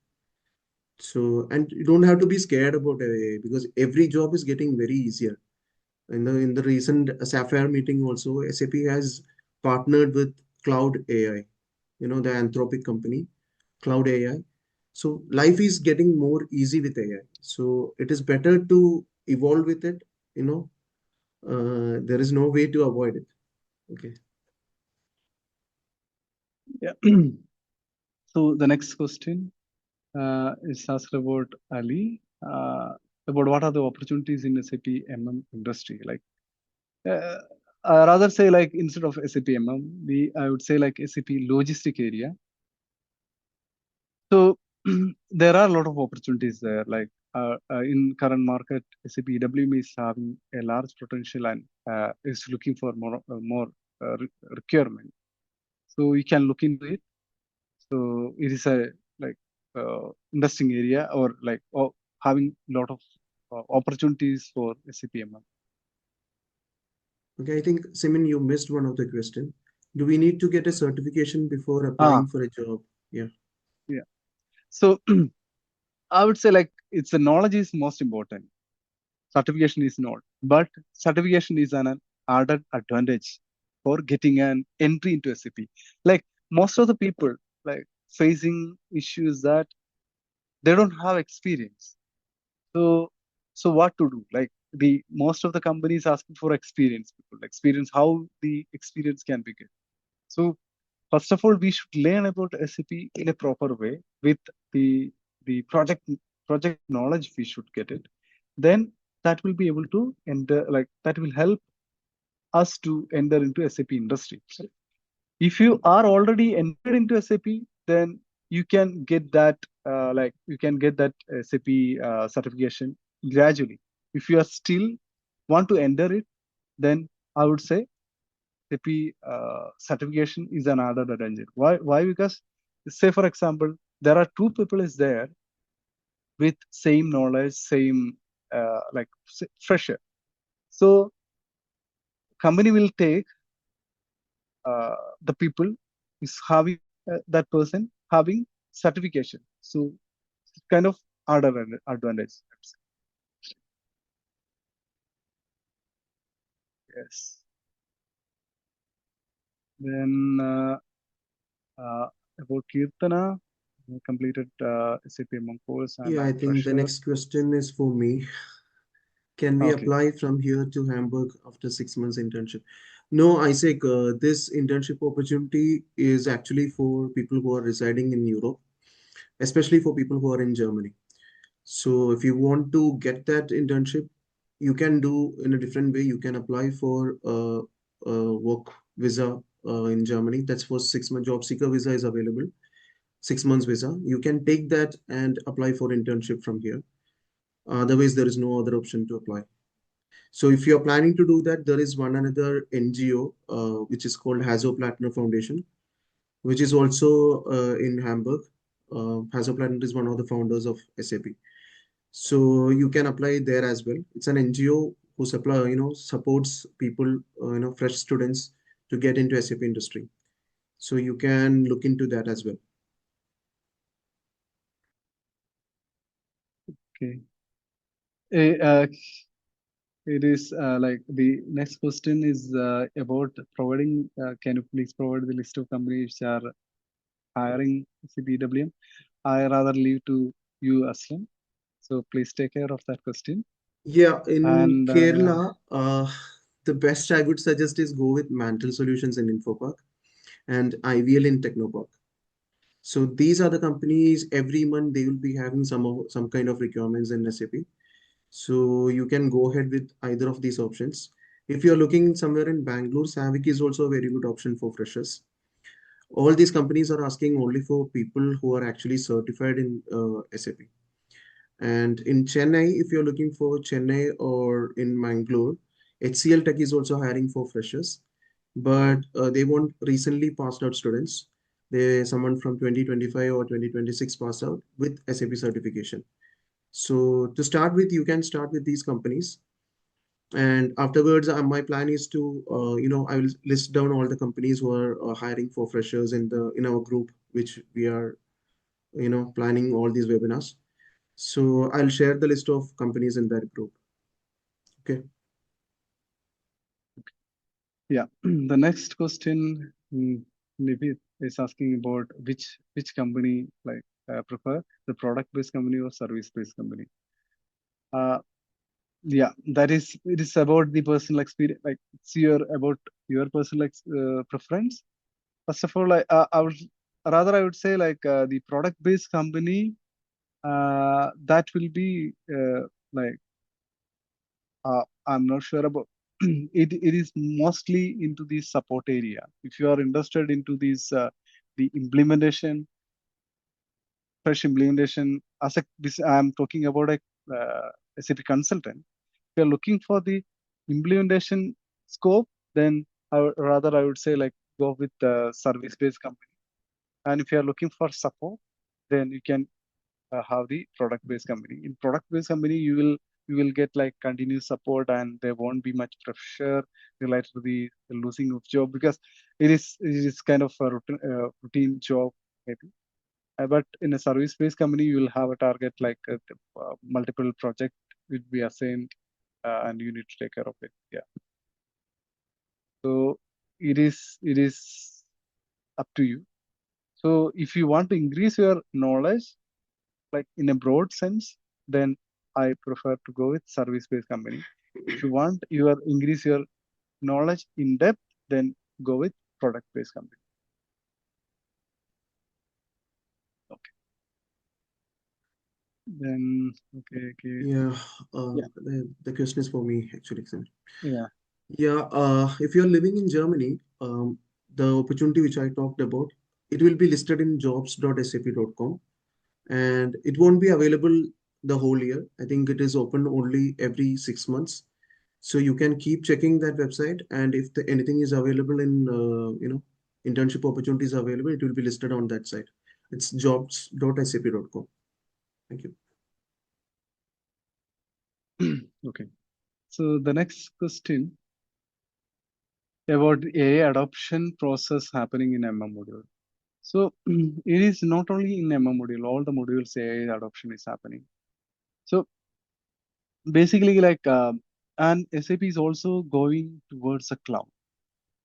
So, and you don't have to be scared about AI because every job is getting very easier. In the recent Sapphire meeting also, SAP has partnered with Cloud AI, the Anthropic company, Cloud AI. So life is getting more easy with AI. So it is better to evolve with it. You know, there is no way to avoid it. Okay. Yeah. So the next question is asked about Ali, about what are the opportunities in SAP MM industry. Like, uh, I rather say like instead of SAP MM, I would say like SAP logistic area. So there are a lot of opportunities there. Like in current market, SAP EWM is having a large potential and is looking for more requirement. So you can look into it. So it is a like interesting area or like having a lot of opportunities for SAP MM. Okay. I think, Simon, you missed one of the question. Do we need to get a certification before Ah, applying for a job? Yeah. yeah. So I would say like it's the knowledge is most important. Certification is not, but certification is an added advantage for getting an entry into SAP. Like most of the people like facing issues that they don't have experience. So so what to do? Like the most of the companies asking for experience people, experience how the experience can be good. So first of all, we should learn about SAP in a proper way with the the project knowledge. We should get it. Then that will be able to enter like that will help us to enter into SAP industry. If you are already entered into SAP, then you can get that you can get that SAP certification gradually. If you are still want to enter it, then I would say SAP certification is another advantage. Why? Why? Because say for example, there are two people is there with same knowledge, same fresher. So company will take the people is having that person having certification. So it's kind of other advantage. Yes. Then uh, about Kirtana, completed SAP MOM course and Yeah, I I'm think the fresher. next question is for me. Can we Okay. apply from here to Hamburg after 6 months internship? No, Isaac, this internship opportunity is actually for people who are residing in Europe, especially for people who are in Germany. So if you want to get that internship, you can do in a different way. You can apply for a work visa in Germany. That's for 6 month job seeker visa is available. 6 months visa. You can take that and apply for internship from here. Otherwise, there is no other option to apply. So if you're planning to do that, there is one another NGO which is called Hazo Plattner Foundation, which is also in Hamburg. Hazo Plattner is one of the founders of SAP. So you can apply there as well. It's an NGO who supply, supports people, fresh students to get into SAP industry. So you can look into that as well. Okay. It is like the next question is about providing. Can you please provide the list of companies which are hiring CPWM? I rather leave to you, Aslam. So please take care of that question. Yeah, in And Kerala, the best I would suggest is go with Mantle Solutions in Infopark and IVL in Technopark. So these are the companies every month they will be having some kind of requirements in SAP. So you can go ahead with either of these options. If you're looking somewhere in Bangalore, Savik is also a very good option for freshers. All these companies are asking only for people who are actually certified in SAP. And in Chennai, if you're looking for Chennai or in Mangalore, HCL Tech is also hiring for freshers, but they want recently passed out students. They someone from 2025 or 2026 pass out with SAP certification. So to start with, you can start with these companies, and afterwards, my plan is to, I will list down all the companies who are hiring for freshers in our group, which we are, planning all these webinars. So I'll share the list of companies in that group. Okay. yeah, the next question, Nivit is asking about which company like prefer the product-based company or service-based company. Uh, yeah, that is it is about the personal experience. Like it's your about your personal preference. First of all, I would rather I would say like the product-based company that will be like I'm not sure about it is mostly into the support area. If you are interested into these the implementation, fresh implementation as a this I'm talking about a SAP consultant. If you're looking for the implementation scope, then rather I would say like go with the service-based company. And if you are looking for support, then you can have the product-based company. In product-based company, you will get like continuous support, and there won't be much pressure related to the losing of job because it is kind of a routine job maybe. But in a service-based company, you will have a target like multiple project will be assigned, and you need to take care of it. Yeah. So it is up to you. So if you want to increase your knowledge, like in a broad sense, then I prefer to go with service-based company. If you want your increase your knowledge in depth, then go with product-based company. Okay. Then okay. Yeah, Yeah. the question is for me actually, Sam. Yeah. Yeah, if you're living in Germany, the opportunity which I talked about, it will be listed in jobs.sap.com, and it won't be available the whole year. I think it is open only every 6 months. So you can keep checking that website, and if anything is available in, internship opportunities available, it will be listed on that site. It's jobs.sap.com. Thank you. Okay. So the next question about AI adoption process happening in MM module. So it is not only in MM module, all the modules AI adoption is happening. So basically like and SAP is also going towards the cloud,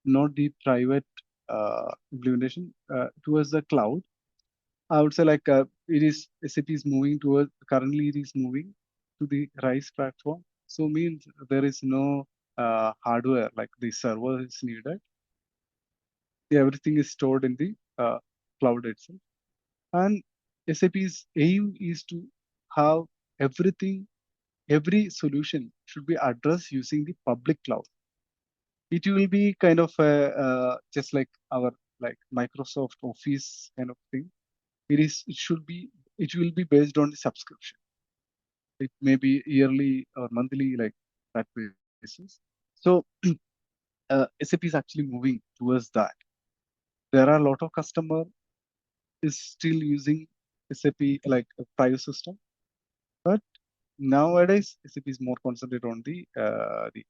not the private implementation, towards the cloud. I would say like it is SAP is moving towards currently it is moving to the RISE platform. So means there is no hardware like the server is needed. Everything is stored in the cloud itself. And SAP's aim is to have everything, every solution should be addressed using the public cloud. It will be kind of just like our like Microsoft Office kind of thing. It should be it will be based on the subscription. It may be yearly or monthly like that basis. So SAP is actually moving towards that. There are a lot of customer is still using SAP like a private system, but nowadays SAP is more concentrated on the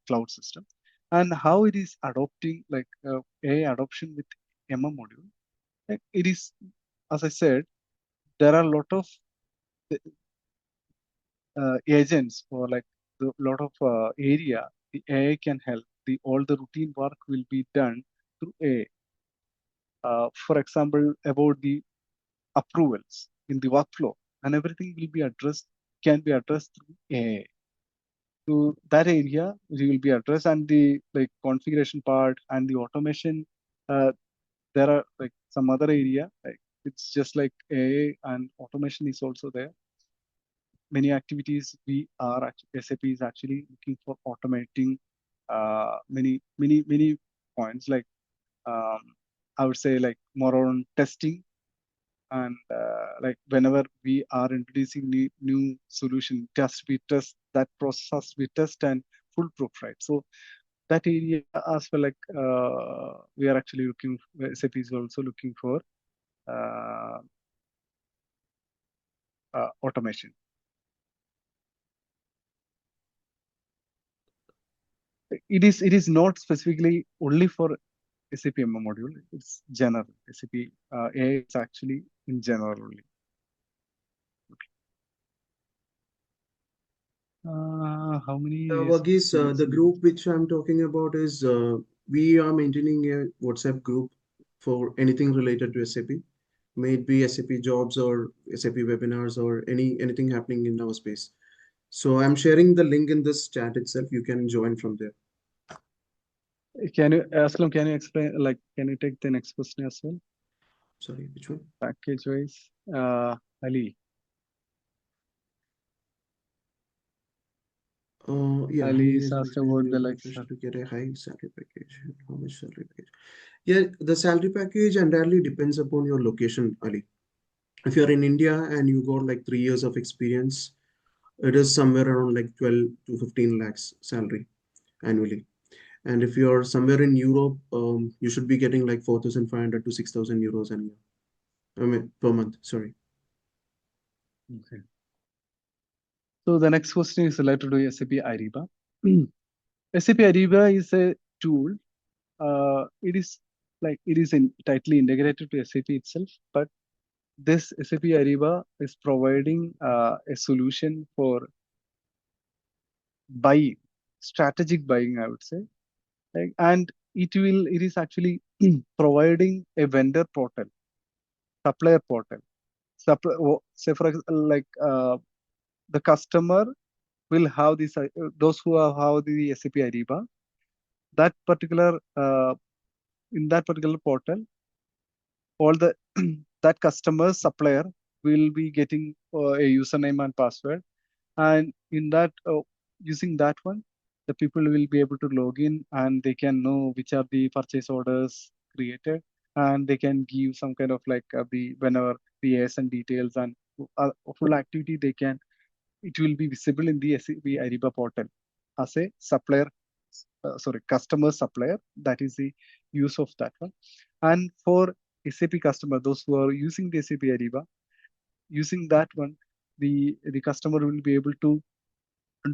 cloud system and how it is adopting like AI adoption with MM module. Like it is, as I said, there are a lot of agents or like a lot of area the AI can help. The all the routine work will be done through AI. For example, about the approvals in the workflow and everything will be addressed can be addressed through AI. So that area will be addressed and the like configuration part and the automation. Uh, there are like some other area like it's just like AI and automation is also there. Many activities we are actually, SAP is actually looking for automating many points like um, I would say like more on testing and like whenever we are introducing new solution just we test that process we test and foolproof, right? So that area as well like we are actually looking SAP is also looking for uh, automation. It is not specifically only for SAP MM module. It's general. SAP AI is actually in general only. How Yeah, many Verghese, SAP the group which I'm talking about is we are maintaining a WhatsApp group for anything related to SAP. may it be SAP jobs or SAP webinars or anything happening in our space. So I'm sharing the link in this chat itself. You can join from there. Can you, Aslam, can you explain, like, can you take the next question as well? Sorry, which one? Package wise. Ali. Yeah, Ali he is has been asked explaining about your the like, profession to get a high salary package. How much salary package? Yeah, the salary package entirely depends upon your location, Ali. If you're in India and you got like 3 years of experience, it is somewhere around like 12 to 15 lakhs salary annually. And if you're somewhere in Europe, you should be getting like 4,500 to 6,000 euros a year. I mean, per month, sorry. okay. So the next question is related to SAP Ariba. SAP Ariba is a tool. It is tightly integrated to SAP itself, but this SAP Ariba is providing a solution for buying, strategic buying, I would say. Like, and it is actually providing a vendor portal, supplier portal. Say for like the customer will have this, those who have the SAP Ariba, that particular in that particular portal, all the that customer supplier will be getting a username and password, and in that using that one, the people will be able to log in and they can know which are the purchase orders created, and they can give some kind of like the whenever the ASN details and full activity they can, it will be visible in the SAP Ariba portal as a supplier, sorry, customer supplier. That is the use of that one. And for SAP customer, those who are using the SAP Ariba, using that one, the customer will be able to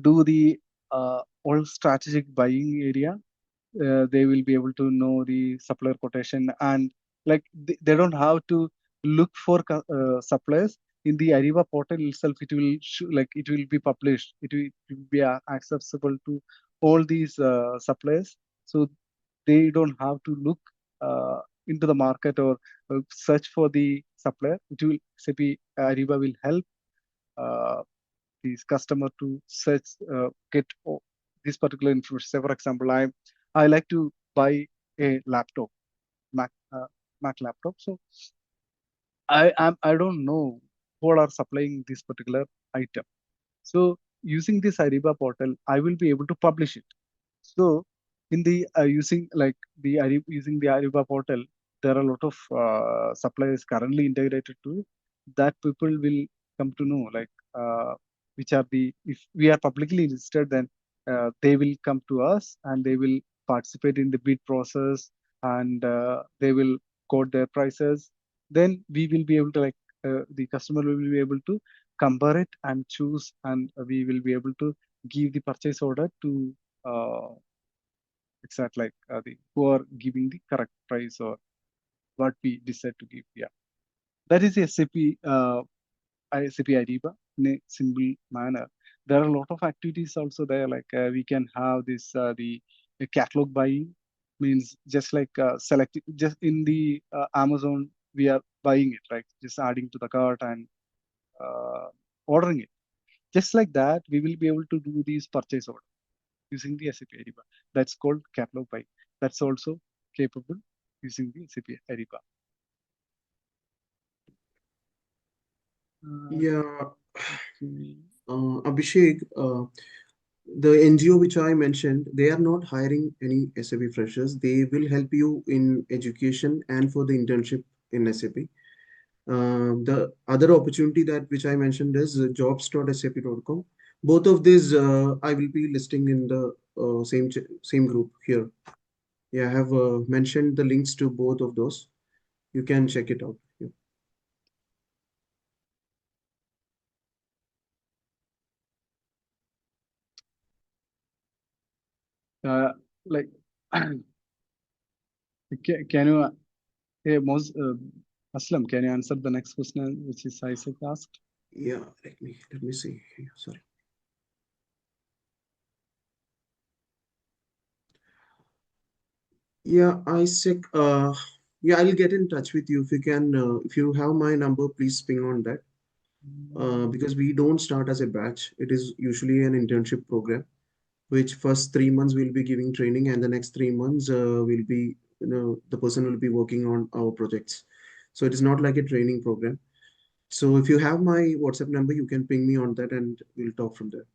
do the all strategic buying area. They will be able to know the supplier quotation, and like they don't have to look for suppliers in the Ariba portal itself. It will like it will be published. It will be accessible to all these suppliers, so they don't have to look into the market or search for the supplier. It will SAP Ariba will help uh, these customer to search, get this particular information. Say, for example, I like to buy a laptop, Mac Mac laptop. So I don't know who are supplying this particular item. So using this Ariba portal, I will be able to publish it. So in the using like using the Ariba portal, there are a lot of suppliers currently integrated to it, that people will come to know like which are the, if we are publicly listed, then they will come to us and they will participate in the bid process, and they will quote their prices. Then we will be able to like the customer will be able to compare it and choose, and we will be able to give the purchase order to uh, exact like the who are giving the correct price or what we decide to give. Yeah, that is SAP SAP Ariba in a simple manner. There are a lot of activities also there. Like we can have this the catalog buying, means just like select just in the Amazon we are buying it, like just adding to the cart and uh, ordering it. Just like that, we will be able to do these purchase orders using the SAP Ariba. That's called catalog buy. That's also capable using the SAP Ariba. Yeah, Okay. Abhishek, the NGO which I mentioned, they are not hiring any SAP freshers. They will help you in education and for the internship in SAP. The other opportunity that which I mentioned is jobs.sap.com. Both of these I will be listing in the same group here. Yeah, I have mentioned the links to both of those. You can check it out. Yeah. Like, can you, hey, Aslam, can you answer the next question which is Isaac asked? Yeah, let me see. Yeah, sorry. Yeah, Isaac. Yeah, I'll get in touch with you if you can. If you have my number, please ping on that. Because we don't start as a batch. It is usually an internship program, which first 3 months we'll be giving training, and the next 3 months will be, the person will be working on our projects. So it is not like a training program. So if you have my WhatsApp number, you can ping me on that, and we'll talk from there.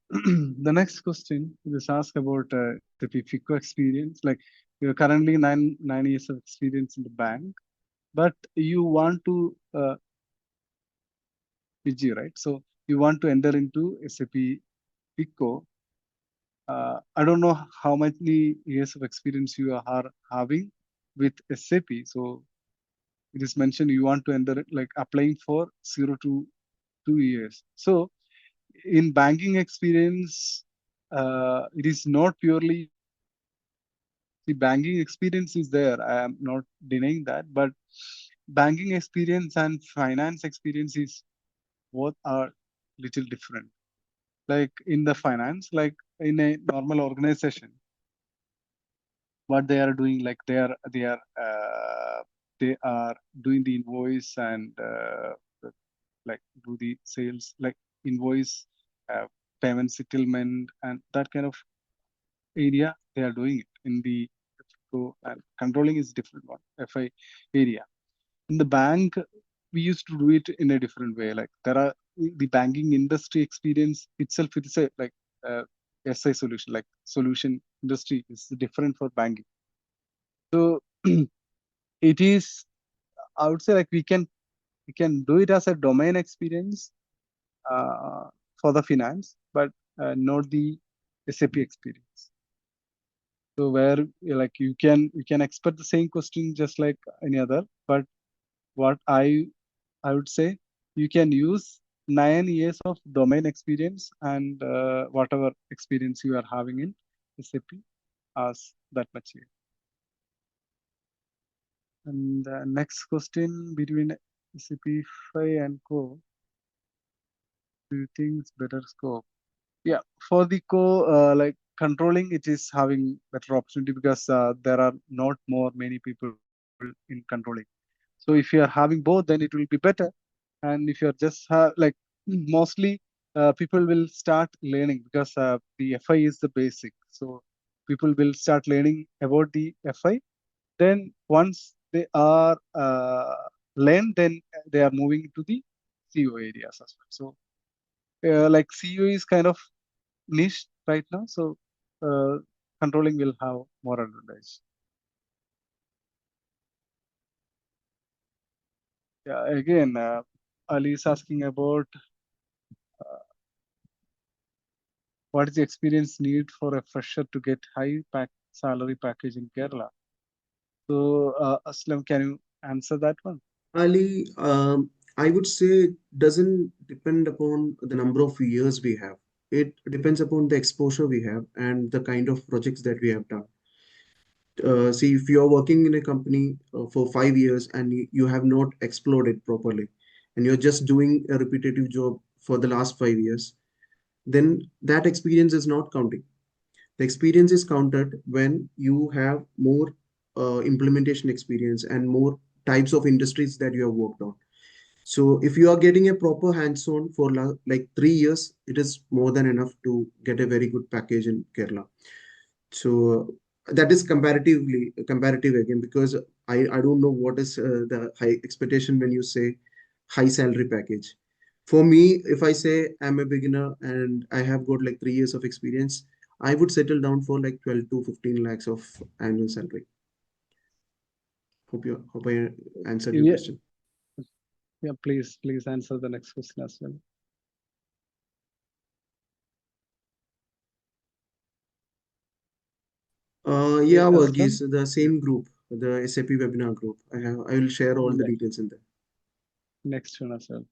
The next question is asked about the FICO experience. Like you're currently nine years of experience in the bank, but you want to PG, right? So you want to enter into SAP FICO. I don't know how many years of experience you are having with SAP. So it is mentioned you want to enter it like applying for 0 to 2 years. So in banking experience, it is not purely the banking experience is there. I am not denying that, but banking experience and finance experience is both are little different. Like in the finance, like in a normal organization, what they are doing, like they are doing the invoice and like do the sales, like invoice, uh, payment settlement, and that kind of area they are doing it in the so and controlling is different one FI area. In the bank, we used to do it in a different way. Like there are the banking industry experience itself. It's a like uh, SI solution, like solution industry is different for banking. So it is, I would say, like we can do it as a domain experience uh, for the finance, but not the SAP experience. So where like you can expect the same question just like any other, but what I would say you can use 9 years of domain experience and whatever experience you are having in SAP as that much here. And next question between SAP 5 and Co. Do you think it's better scope? Yeah, for the Co, like controlling, it is having better opportunity because there are not more many people in controlling. So if you are having both, then it will be better. And if you're just like mostly people will start learning because the FI is the basic. So people will start learning about the FI. Then once they are learned, then they are moving to the CO areas as well. So like CO is kind of niche right now. So uh, controlling will have more advantage. Yeah, again, Ali is asking about what is the experience need for a fresher to get high salary package in Kerala? So, Aslam, can you answer that one? Ali, I would say doesn't depend upon the number of years we have. It depends upon the exposure we have and the kind of projects that we have done. See, if you're working in a company for 5 years and you have not explored it properly, and you're just doing a repetitive job for the last 5 years, then that experience is not counting. The experience is counted when you have more implementation experience and more types of industries that you have worked on. So if you are getting a proper hands-on for like 3 years, it is more than enough to get a very good package in Kerala. So that is comparative again, because I don't know what is the high expectation when you say high salary package. For me, if I say I'm a beginner and I have got like 3 years of experience, I would settle down for like 12 to 15 lakhs of annual salary. Hope I answered your Yeah, question. yeah. Please answer the next question as well. Yeah, Aslam, Varghese, the yeah. same group, the SAP webinar group. I will share all the Ne- details in there. Next one as well.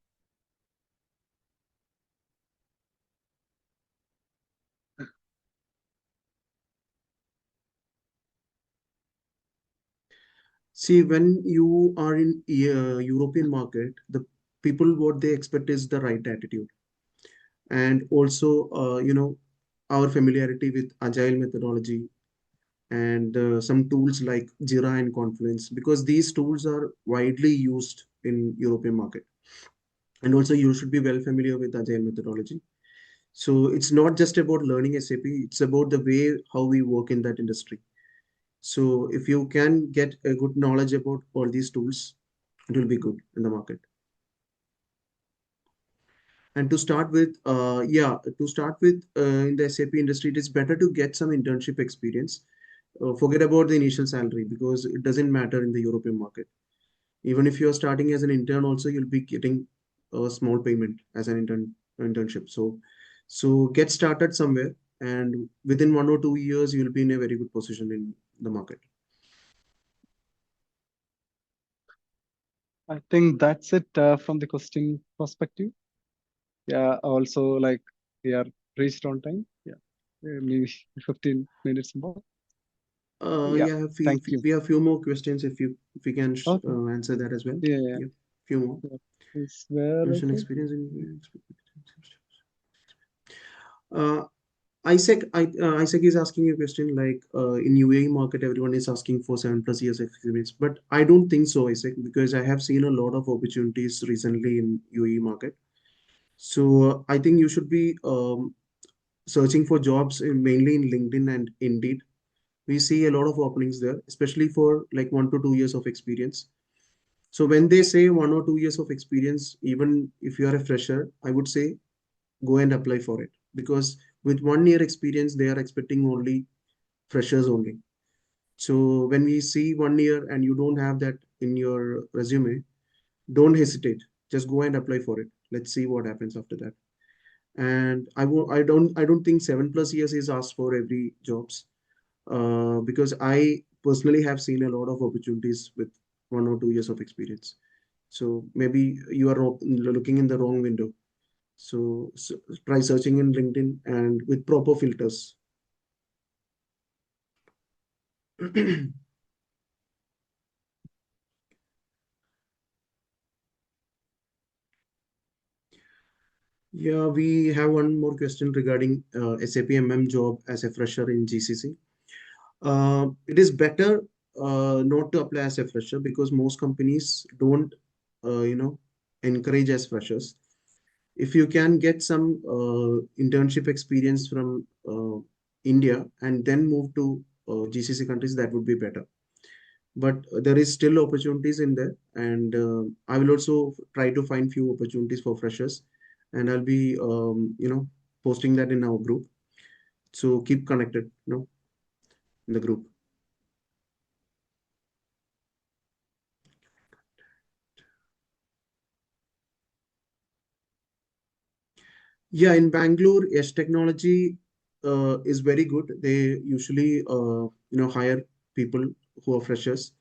See, when you are in European market, the people what they expect is the right attitude, and also our familiarity with agile methodology, and some tools like Jira and Confluence, because these tools are widely used in European market. And also you should be well familiar with Agile methodology. So it's not just about learning SAP, it's about the way how we work in that industry. So if you can get a good knowledge about all these tools, it will be good in the market. And to start with, in the SAP industry, it is better to get some internship experience. Forget about the initial salary because it doesn't matter in the European market. Even if you are starting as an intern, also you'll be getting a small payment as an internship. So get started somewhere, and within 1 or 2 years, you'll be in a very good position in the market. I think that's it from the question perspective. Yeah, also like we are reached on time. Yeah, maybe 15 minutes more. Yeah, Yeah, thank you. we have few more questions if we can Okay. answer that as well. Yeah, yeah. Yeah, few more. Yeah. It's where is Professional it? experience in Isaac, Isaac is asking a question like in UAE market, everyone is asking for 7+ years experience, but I don't think so, Isaac, because I have seen a lot of opportunities recently in UAE market. So I think you should be searching for jobs mainly in LinkedIn and Indeed. We see a lot of openings there, especially for like 1 to 2 years of experience. So when they say 1 or 2 years of experience, even if you are a fresher, I would say go and apply for it, because with 1 year experience they are expecting only freshers only. So when we see 1 year and you don't have that in your resume, don't hesitate, just go and apply for it. Let's see what happens after that. And I don't think 7+ years is asked for every jobs, because I personally have seen a lot of opportunities with 1 or 2 years of experience. So maybe you are looking in the wrong window. So try searching in LinkedIn and with proper filters. Yeah, we have one more question regarding SAP job as a fresher in GCC. It is better not to apply as a fresher because most companies don't, encourage as freshers. If you can get some internship experience from India and then move to GCC countries, that would be better. But there is still opportunities in there, and I will also try to find few opportunities for freshers, and I'll be, posting that in our group. So keep connected, in the group. Yeah, in Bangalore, yes, technology is very good. They usually, hire people who are freshers.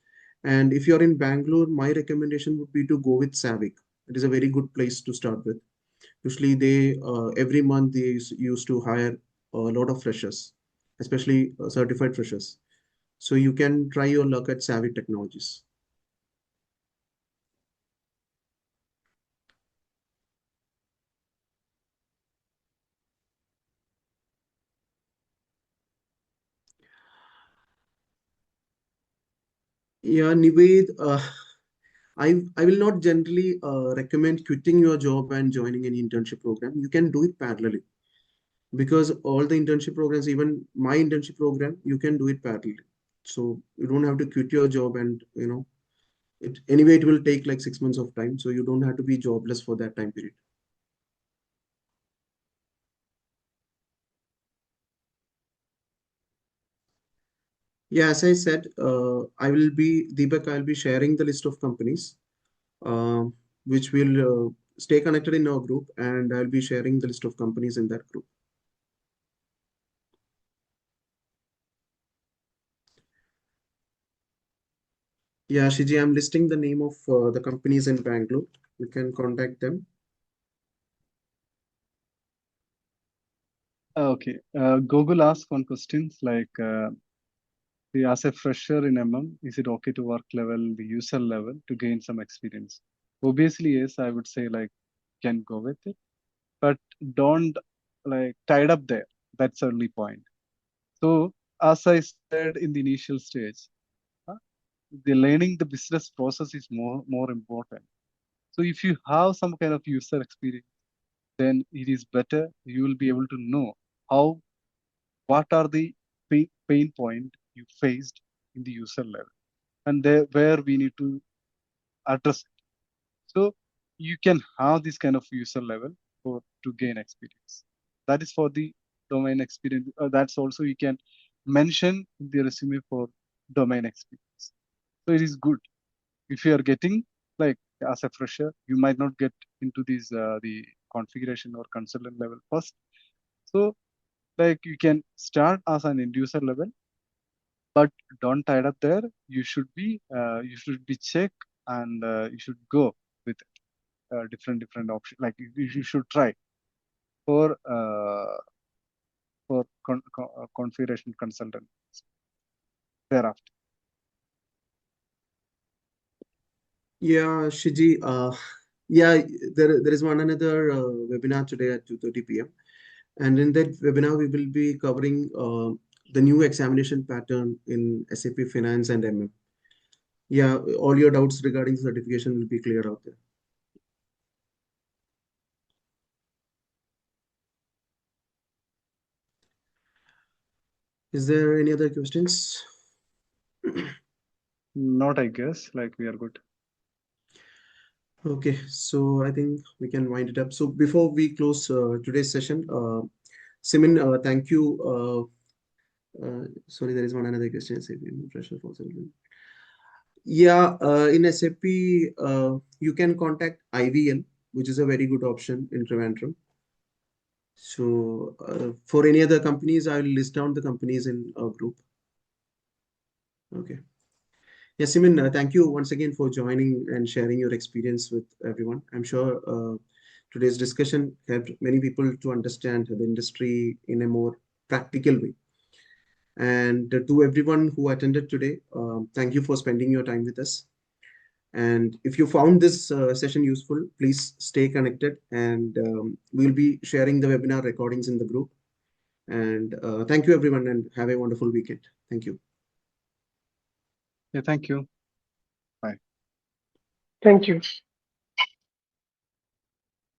And if you're in Bangalore, my recommendation would be to go with Savic. It is a very good place to start with. Usually, they every month they used to hire a lot of freshers, especially certified freshers. So you can try your luck at Savic Technologies. Yeah, Nived, I will not generally recommend quitting your job and joining an internship program. You can do it parallelly because all the internship programs, even my internship program, you can do it parallelly. So you don't have to quit your job, and anyway it will take like 6 months of time. So you don't have to be jobless for that time period. Yeah, as I said, Deepak, I'll be sharing the list of companies, uh, which will stay connected in our group, and I'll be sharing the list of companies in that group. Yeah, Shiji, I'm listing the name of the companies in Bangalore. You can contact them. Okay. Google asked one questions like, as a fresher in is it okay to work level, the user level to gain some experience? Obviously, yes, I would say like can go with it, but don't like tied up there. That's the only point. So as I said in the initial stage, uh, the learning the business process is more important. So if you have some kind of user experience, then it is better. You will be able to know how what are the pain point you faced in the user level, and there where we need to address it. So you can have this kind of user level for to gain experience. That is for the domain experience. That's also you can mention in the resume for domain experience. So it is good if you are getting like as a fresher, you might not get into these the configuration or consultant level first. So like you can start as an end user level, but don't tie up there. You should be check and you should go with different options. Like you should try for configuration consultant thereafter. Yeah, Shiji. Yeah, there is one another webinar today at 2:30 p.m. And in that webinar, we will be covering the new examination pattern in SAP Finance and MM. Yeah, all your doubts regarding certification will be cleared out there. Is there any other questions? Not, I guess. Like we are good. Okay, so I think we can wind it up. So before we close today's session, Simin, thank you. Sorry, there is one another question. SAP pressure for children. Yeah, in SAP, you can contact IVL, which is a very good option in Trivandrum. So for any other companies, I'll list down the companies in our group. Okay. Yes, Simin, thank you once again for joining and sharing your experience with everyone. I'm sure today's discussion helped many people to understand the industry in a more practical way. And to everyone who attended today, thank you for spending your time with us. And if you found this session useful, please stay connected, and we'll be sharing the webinar recordings in the group. And thank you, everyone, and have a wonderful weekend. Thank you. Yeah, thank you. Bye. Thank you.